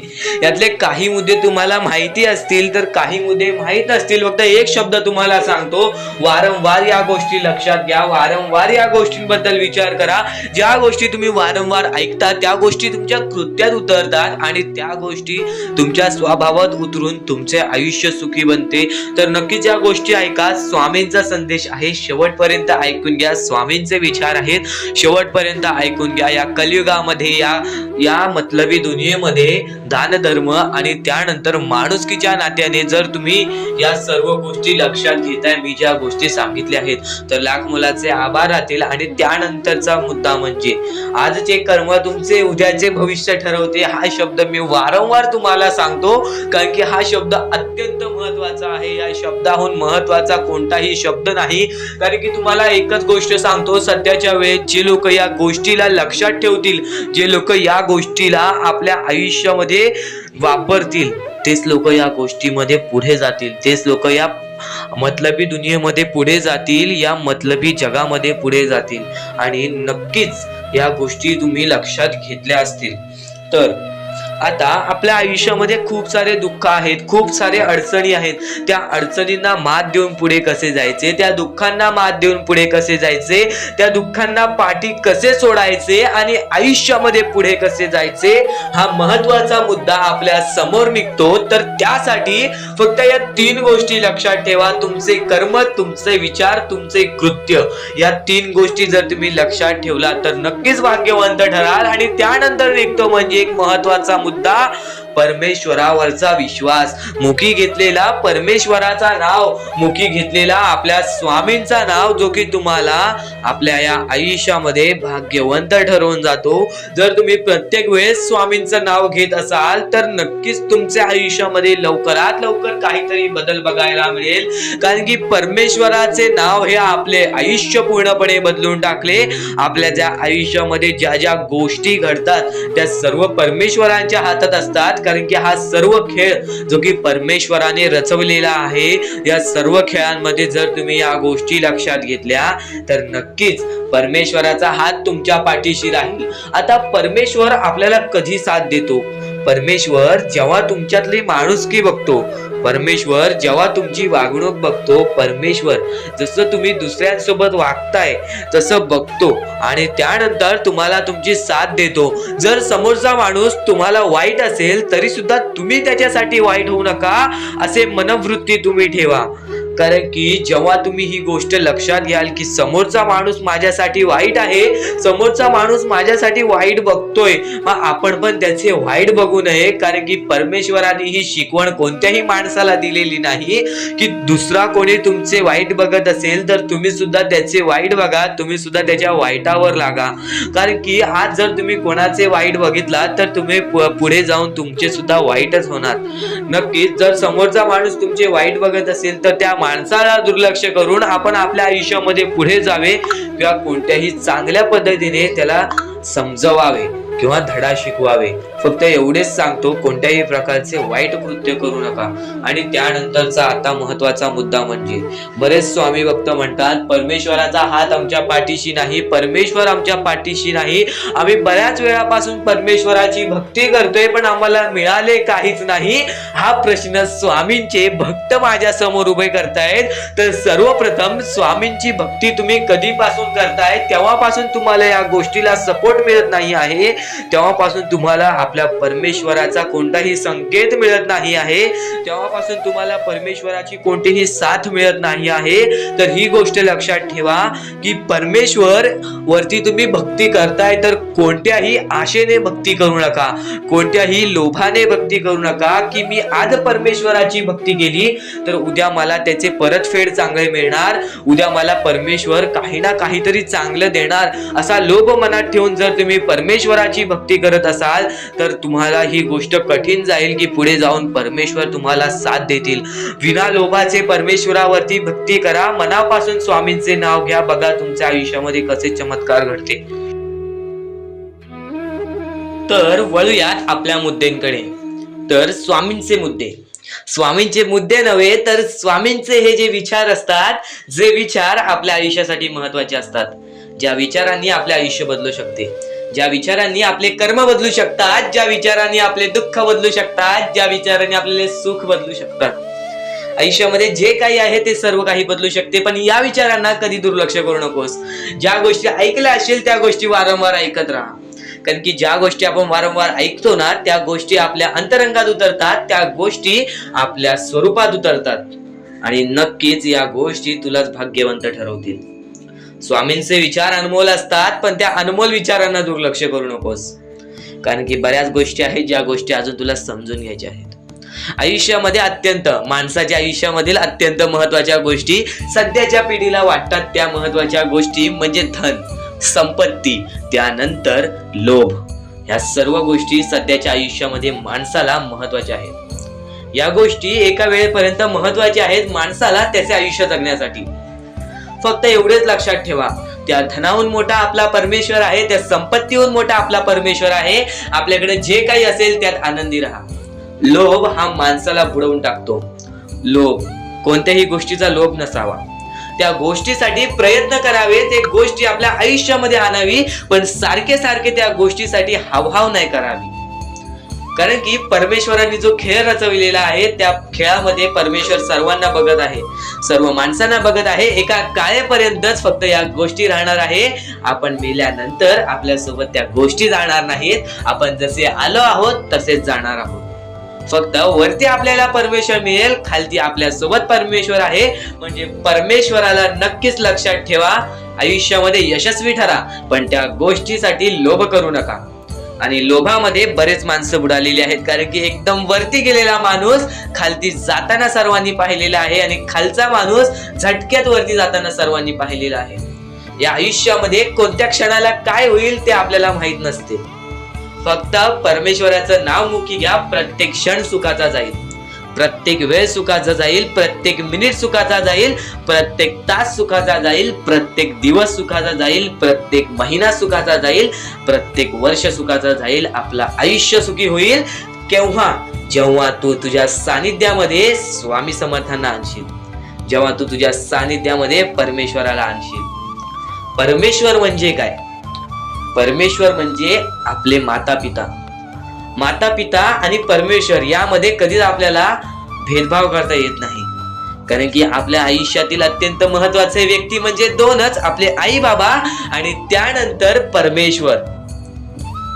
यातले काही मुद्दे तुम्हाला माहिती असतील तर काही मुद्दे माहित नसतील. फक्त एक शब्द तुम्हाला सांगतो, वारंवार या गोष्टी लक्षात घ्या, वारंवार या गोष्टींबद्दल विचार करा. ज्या गोष्टी तुम्ही वारंवार ऐकता त्या गोष्टी तुमच्या कृत्यात उतरतात आणि त्या गोष्टी तुमच्या स्वभावात उतरून तुमचे आयुष्य सुखी बनते. तर नक्कीच या गोष्टी ऐका. स्वामींचा संदेश आहे, शेवटपर्यंत ऐकून घ्या. स्वामींचे विचार आहेत, शेवटपर्यंत ऐकून घ्या. या कलियुगामध्ये या मतलबी दुनियेमध्ये दान धर्म आणि त्यानंतर माणुसकीच्या नात्याने जर तुम्ही या सर्व गोष्टी लक्षात घेताय, मी ज्या गोष्टी सांगितल्या आहेत, तर लाख मुलाचे आभार राहतील. आणि त्यानंतरचा मुद्दा म्हणजे आजचे कर्म तुमचे उद्याचे भविष्य ठरवते. हा शब्द मी वारंवार तुम्हाला सांगतो, कारण की हा शब्द अत्यंत महत्वाचा आहे. या शब्दाहून महत्वाचा कोणताही शब्द नाही. कारण की तुम्हाला एकच गोष्ट सांगतो, सध्याच्या वेळेत जे लोक या गोष्टीला लक्षात ठेवतील, जे लोक या गोष्टीला आपल्या आयुष्यामध्ये वापरतील, तेच लोक या गोष्टीमध्ये पुढे जातील, तेच लोक या मतलबी दुनियेमध्ये पुढे जातील, या मतलबी जगामध्ये पुढे जातील. आणि नक्कीच या गोष्टी तुम्ही लक्षात घेतल्या असतील तर आता आपल्या आयुष्यामध्ये खूप सारे दुःख आहेत, खूप सारे अडचणी आहेत. त्या अडचणींना मात देऊन पुढे कसे जायचे, त्या दुःखांना मात देऊन पुढे कसे जायचे, त्या दुःखांना पाठी कसे सोडायचे आणि आयुष्यामध्ये पुढे कसे जायचे, हा महत्वाचा मुद्दा आपल्या समोर निघतो. तर त्यासाठी फक्त या 3 गोष्टी लक्षात ठेवा. तुमचे कर्म, तुमचे विचार, तुमचे कृत्य, या 3 गोष्टी जर तुम्ही लक्षात ठेवला तर नक्कीच भाग्यवंत ठराल. आणि त्यानंतर निघतो म्हणजे एक महत्वाचा मुद्दा, परमेश्वरावरचा विश्वास. मुखी घेतलेला परमेश्वराचा नाव, मुखी घेतलेला आपल्या स्वामींचा नाव, जो की तुम्हाला आपल्या या आयुष्यामध्ये भाग्यवंत ठरवून जातो. जर तुम्ही प्रत्येक वेळेस स्वामींचं नाव घेत असाल तर नक्कीच तुमच्या आयुष्यामध्ये लवकरात लवकर काहीतरी बदल बघायला मिळेल. कारण की परमेश्वराचे नाव हे आपले आयुष्य पूर्णपणे बदलून टाकले. आपल्या ज्या आयुष्यामध्ये ज्या ज्या गोष्टी घडतात त्या सर्व परमेश्वरांच्या हातात असतात. कारण की हा सर्व खेळ जो की परमेश्वराने रचवलेला आहे, या सर्व खेळांमध्ये जर तुम्ही या गोष्टी लक्षात घेतल्या तर नक्कीच परमेश्वराचा हात तुमच्या पाठीशी राहील. आता परमेश्वर आपल्याला कधी साथ देतो? परमेश्वर जेव्हा तुमच्यातली माणुसकी बघतो, परमेश्वर जेव्हा तुमची वागणूक बघतो, परमेश्वर जसं तुम्ही दुसऱ्यांसोबत वागताय तसं बघतो आणि त्यानंतर तुम्हाला तुमची साथ देतो. जर समोरचा माणूस तुम्हाला वाईट असेल तरी सुद्धा तुम्ही त्याच्यासाठी वाईट होऊ नका, असे मनोवृत्ती तुम्ही ठेवा. कारण की जेव्हा तुम्ही ही गोष्ट लक्षात घ्याल की समोरचा माणूस माझ्यासाठी वाईट आहे, समोरचा माणूस माझ्यासाठी वाईट बघतोय, मग आपण पण त्याचे वाईट बघू नये. कारण की परमेश्वराने ही शिकवण कोणत्याही माणसाला दिलेली नाही की दुसरा कोणी तुमचे वाईट बघत असेल तर तुम्ही सुद्धा त्याचे वाईट बघा, तुम्ही सुद्धा त्याच्या वाईटावर लागा. कारण की आज जर तुम्ही कोणाचे वाईट बघितला तर तुम्ही पुढे जाऊन तुमचे सुद्धा वाईटच होणार. नक्कीच जर समोरचा माणूस तुमचे वाईट बघत असेल तर त्या माणसाला दुर्लक्ष करून आपण आपल्या आयुष्यामध्ये पुढे जावे किंवा कोणत्याही चांगल्या पद्धतीने त्याला समजवावे किंवा धडा शिकवावे. फक्त एवढेच सांगतो, कोणत्याही प्रकारचे वाईट कृत्य करू नका. आणि त्यानंतरचा आता महत्वाचा मुद्दा म्हणजे बरेच स्वामी भक्त म्हणतात परमेश्वराचा हात आमच्या पाठीशी नाही, परमेश्वर आमच्या पाठीशी नाही. आम्ही बऱ्याच वेळापासून परमेश्वराची भक्ती करतोय पण आम्हाला मिळाले काहीच नाही. हा प्रश्न स्वामींचे भक्त माझ्या समोर उभे करतायत. तर सर्वप्रथम स्वामींची भक्ती तुम्ही कधीपासून करताय, तेव्हापासून तुम्हाला या गोष्टीला सपोर्ट मिळत नाही आहे, तेव्हापासून तुम्हाला आपल्या परमेश्वराचा कोणताही संकेत मिळत नाही आहे, तेव्हापासून तुम्हाला परमेश्वराची कोणतीही साथ मिळत नाही आहे. तर ही गोष्ट लक्षात ठेवा की परमेश्वर वरती तुम्ही भक्ती करताय तर कोणत्याही आशेने भक्ती करू नका, कोणत्याही लोभाने भक्ती करू नका की मी आज परमेश्वराची भक्ती केली तर उद्या मला त्याचे परतफेड चांगले मिळणार, उद्या मला परमेश्वर काही ना काहीतरी चांगलं देणार, असा लोभ मनात ठेवून जर तुम्ही परमेश्वराची भक्ती करत असाल तर तुम्हाला ही गोष्ट कठीण जाईल की पुढे जाऊन परमेश्वर तुम्हाला साथ देतील. विना लोभाचे परमेश्वरावरती भक्ती करा, मनापासून स्वामींचे नाव घ्या, बघा तुमच्या आयुष्यामध्ये कसे चमत्कार घडते. तर वळूयात आपल्या मुद्द्यांकडे. तर स्वामींचे मुद्दे नव्हे तर स्वामींचे हे जे विचार असतात, जे विचार आपल्या आयुष्यासाठी महत्वाचे असतात, ज्या विचारांनी आपले आयुष्य बदलू शकते, ज्या विचारांनी आपले कर्म बदलू शकतात, ज्या विचारांनी आपले दुःख बदलू शकतात, ज्या विचारांनी आपले सुख बदलू शकतात. आयुष्यामध्ये जे काही आहे ते सर्व काही बदलू शकते, पण या विचारांना कधी दुर्लक्ष करू नकोस. ज्या गोष्टी ऐकल्या असतील त्या गोष्टी वारंवार ऐकत राहा, कारण की ज्या गोष्टी आपण वारंवार ऐकतो ना त्या गोष्टी आपल्या अंतरंगात उतरतात, त्या गोष्टी आपल्या स्वरूपात उतरतात आणि नक्कीच या गोष्टी तुलाच भाग्यवंत ठरवतील. स्वामींचे विचार अनमोल असतात, पण त्या अनमोल विचारांना दुर्लक्ष करू नकोस, कारण की बऱ्याच गोष्टी आहेत ज्या गोष्टी अजून तुला समजून घ्यायच्या आहेत. आयुष्यामध्ये माणसाच्या आयुष्यामधील अत्यंत महत्वाच्या गोष्टी सध्याच्या पिढीला वाटतात त्या महत्वाच्या गोष्टी म्हणजे धन, संपत्ती, त्यानंतर लोभ. ह्या सर्व गोष्टी सध्याच्या आयुष्यामध्ये माणसाला महत्वाच्या आहेत. या गोष्टी एका वेळेपर्यंत महत्वाच्या आहेत माणसाला त्याचे आयुष्य जगण्यासाठी. फक्त एवढेच लक्षात ठेवा, त्या धनाहून मोठा आपला परमेश्वर आहे, त्या संपत्तीहून मोठा आपला परमेश्वर आहे. आपल्याकडे जे काही असेल त्यात आनंदी राहा. लोभ हा माणसाला बुडवून टाकतो. लोभ, कोणत्याही गोष्टीचा लोभ नसावा, त्या गोष्टीसाठी प्रयत्न करावे, ते गोष्टी आपल्या आयुष्यामध्ये आणावी, पण सारखे त्या गोष्टीसाठी हावभाव नाही करावी. कारण की परमेश्वरांनी जो खेळ रचविलेला आहे त्या खेळामध्ये परमेश्वर सर्वांना बघत आहे, सर्व माणसांना बघत आहे. एका काळेपर्यंतच फक्त या गोष्टी राहणार आहे. आपण मेल्यानंतर आपल्यासोबत त्या गोष्टी जाणार नाहीत. आपण जसे आलो आहोत तसेच जाणार आहोत. फक्त वरती आपल्याला परमेश्वर मिळेल, खालती आपल्या सोबत परमेश्वर आहे. म्हणजे परमेश्वराला नक्कीच लक्षात ठेवा. आयुष्यामध्ये यशस्वी ठरा, पण त्या गोष्टीसाठी लोभ करू नका. आणि लोभामध्ये बरेच माणसं बुडालेली आहेत, कारण की एकदम वरती गेलेला माणूस खालती जाताना सर्वांनी पाहिलेला आहे आणि खालचा माणूस झटक्यात वरती जाताना सर्वांनी पाहिलेला आहे. या आयुष्यामध्ये कोणत्या क्षणाला काय होईल ते आपल्याला माहित नसते. फक्त परमेश्वराचं नाव मुखी घ्या. प्रत्येक क्षण सुखाचा जाईल, प्रत्येक वेळ सुखाचा जाईल, प्रत्येक मिनिट सुखाचा जाईल, प्रत्येक तास सुखाचा जाईल, प्रत्येक दिवस सुखाचा जाईल, प्रत्येक महिना सुखाचा जाईल, प्रत्येक वर्ष सुखाचा जाईल. आपलं आयुष्य सुखी होईल केव्हा? जेव्हा तू तुझ्या सानिध्यामध्ये स्वामी समर्थांना आणशील, जेव्हा तू तुझ्या सानिध्यामध्ये परमेश्वराला आणशील. परमेश्वर म्हणजे काय? परमेश्वर म्हणजे आपले माता पिता आणि परमेश्वर यामध्ये कधीच आपल्याला भेदभाव करता येत नाही. कारण की आपल्या आयुष्यातील अत्यंत महत्वाचे व्यक्ती म्हणजे दोनच, आपले आई बाबा आणि त्यानंतर परमेश्वर.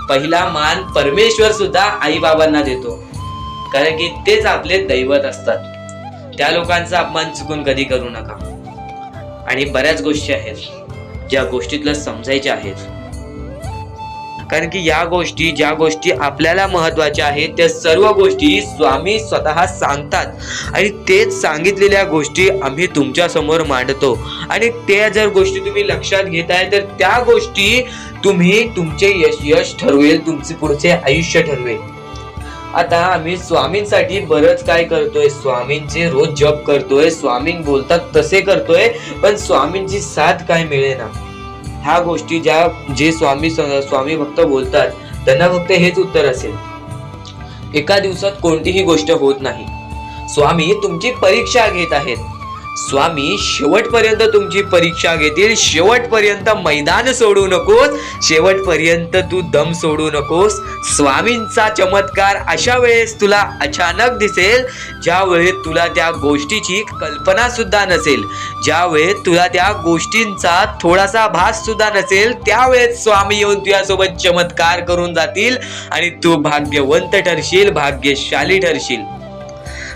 पहिला मान परमेश्वर सुद्धा आई बाबांना देतो, कारण की तेच आपले दैवत असतात. त्या लोकांचा अपमान चुकून कधी करू नका. आणि बऱ्याच गोष्टी आहेत ज्या गोष्टीतलं समजायच्या आहेत, कारण की ज्या गोष्टी आपल्याला महत्वाच्या आहेत त्या सर्व गोष्टी स्वामी स्वतः सांगतात आणि तेच सांगितलेल्या गोष्टी आम्ही तुमच्या समोर मांडतो. आणि त्या जर गोष्टी तुम्ही लक्षात घेताय तर त्या गोष्टी तुमचे यश ठरवेल, तुमचे पुढचे आयुष्य ठरवेल. आता आम्ही स्वामींसाठी बरंच काय करतोय, स्वामींचे रोज जप करतोय, स्वामी बोलतात तसे करतोय, पण स्वामींची साथ काय मिळेना. ह्या गोष्टी जे स्वामी भक्त बोलतात त्यांना फक्त हेच उत्तर असेल एका दिवसात कोणतीही गोष्ट होत नाही. स्वामी तुमची परीक्षा घेत आहेत. स्वामी शेवटपर्यंत तुमची परीक्षा घेतील. शेवटपर्यंत मैदान सोडू नकोस. शेवटपर्यंत तू दम सोडू नकोस. स्वामींचा चमत्कार अशा वेळेस तुला अचानक दिसेल ज्या वेळेस तुला त्या गोष्टीची कल्पना सुद्धा नसेल, ज्या वेळेस तुला त्या गोष्टींचा थोडासा भास सुद्धा नसेल, त्यावेळेस स्वामी येऊन तुझ्यासोबत चमत्कार करून जातील आणि तू भाग्यवंत ठरशील, भाग्यशाली ठरशील.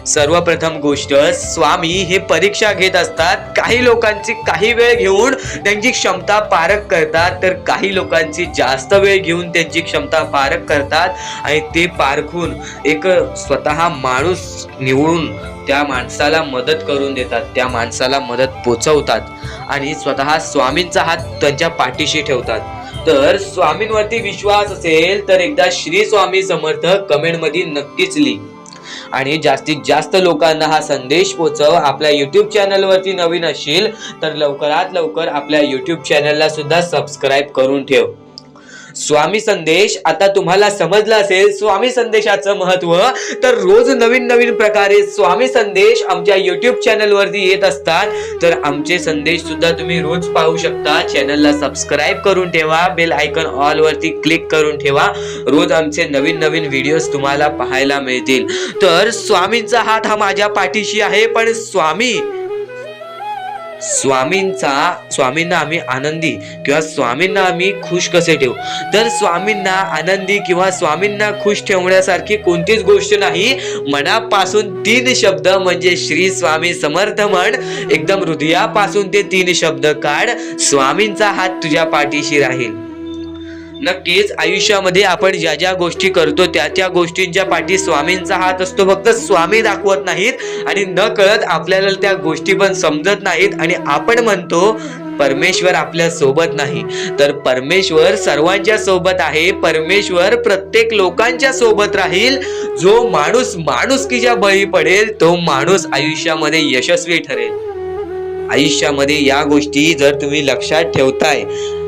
सर्वप्रथम गोष्ट, स्वामी हे परीक्षा घेत असतात. काही लोकांची काही वेळ घेऊन त्यांची क्षमता पारख करतात, तर काही लोकांची जास्त वेळ घेऊन त्यांची क्षमता पारख करतात आणि ते पारखून एक स्वतः माणूस निवडून त्या माणसाला मदत करून देतात, त्या माणसाला मदत पोचवतात आणि स्वतः स्वामींचा हात त्यांच्या पाठीशी ठेवतात. तर स्वामींवरती विश्वास असेल तर एकदा श्री स्वामी समर्थ कमेंट मध्ये नक्कीच लिही आणि जास्तीत जास्त लोकांना हा संदेश पोचव. आपल्या युट्यूब चॅनलवरती नवीन असशील तर लवकरात लवकर आपल्या युट्यूब चॅनलला सुद्धा सबस्क्राईब करून ठेव. स्वामी संदेश आता तुम्हाला समजला असेल स्वामी संदेशाचं महत्व. तर रोज नवीन नवीन प्रकारे स्वामी संदेश आमच्या युट्यूब चॅनलवरती येत असतात, तर आमचे संदेश सुद्धा तुम्ही रोज पाहू शकता. चॅनलला सबस्क्राईब करून ठेवा, बेल आयकॉन ऑल वरती क्लिक करून ठेवा. रोज आमचे नवीन नवीन व्हिडिओज तुम्हाला पाहायला मिळतील. तर स्वामींचा हात हा माझ्या पाठीशी आहे, पण स्वामींना आम्ही आनंदी किंवा स्वामींना आम्ही खुश कसे ठेवू. तर स्वामींना आनंदी किंवा स्वामींना खुश ठेवण्यासारखी कोणतीच गोष्ट नाही. मनापासून 3 शब्द म्हणजे श्री स्वामी समर्थ म्हण. एकदम हृदयापासून ते 3 शब्द काढ. स्वामींचा हात तुझ्या पाठीशी राहील. नक्कीच आयुष्यामध्ये आपण ज्या ज्या गोष्टी करतो त्या गोष्टींच्या पाठी स्वामींचा हात असतो. फक्त स्वामी दाखवत नाहीत आणि न कळत आपल्याला त्या गोष्टी पण समजत नाहीत आणि आपण म्हणतो परमेश्वर आपल्या सोबत नाही. तर परमेश्वर सर्वांच्या सोबत आहे. परमेश्वर प्रत्येक लोकांच्या सोबत राहील. जो माणूस माणुसकीच्या बळी पडेल तो माणूस आयुष्यामध्ये यशस्वी ठरेल. आयुष्यामध्ये या गोष्टी जर तुम्ही लक्षात ठेवताय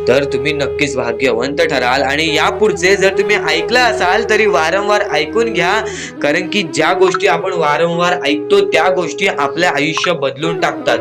तर तुम्ही नक्कीच भाग्यवंत ठराल. आणि यापुढचे जर तुम्ही ऐकलं असाल तरी वारंवार ऐकून घ्या, कारण की ज्या गोष्टी आपण वारंवार ऐकतो त्या गोष्टी आपल्या आयुष्य बदलून टाकतात.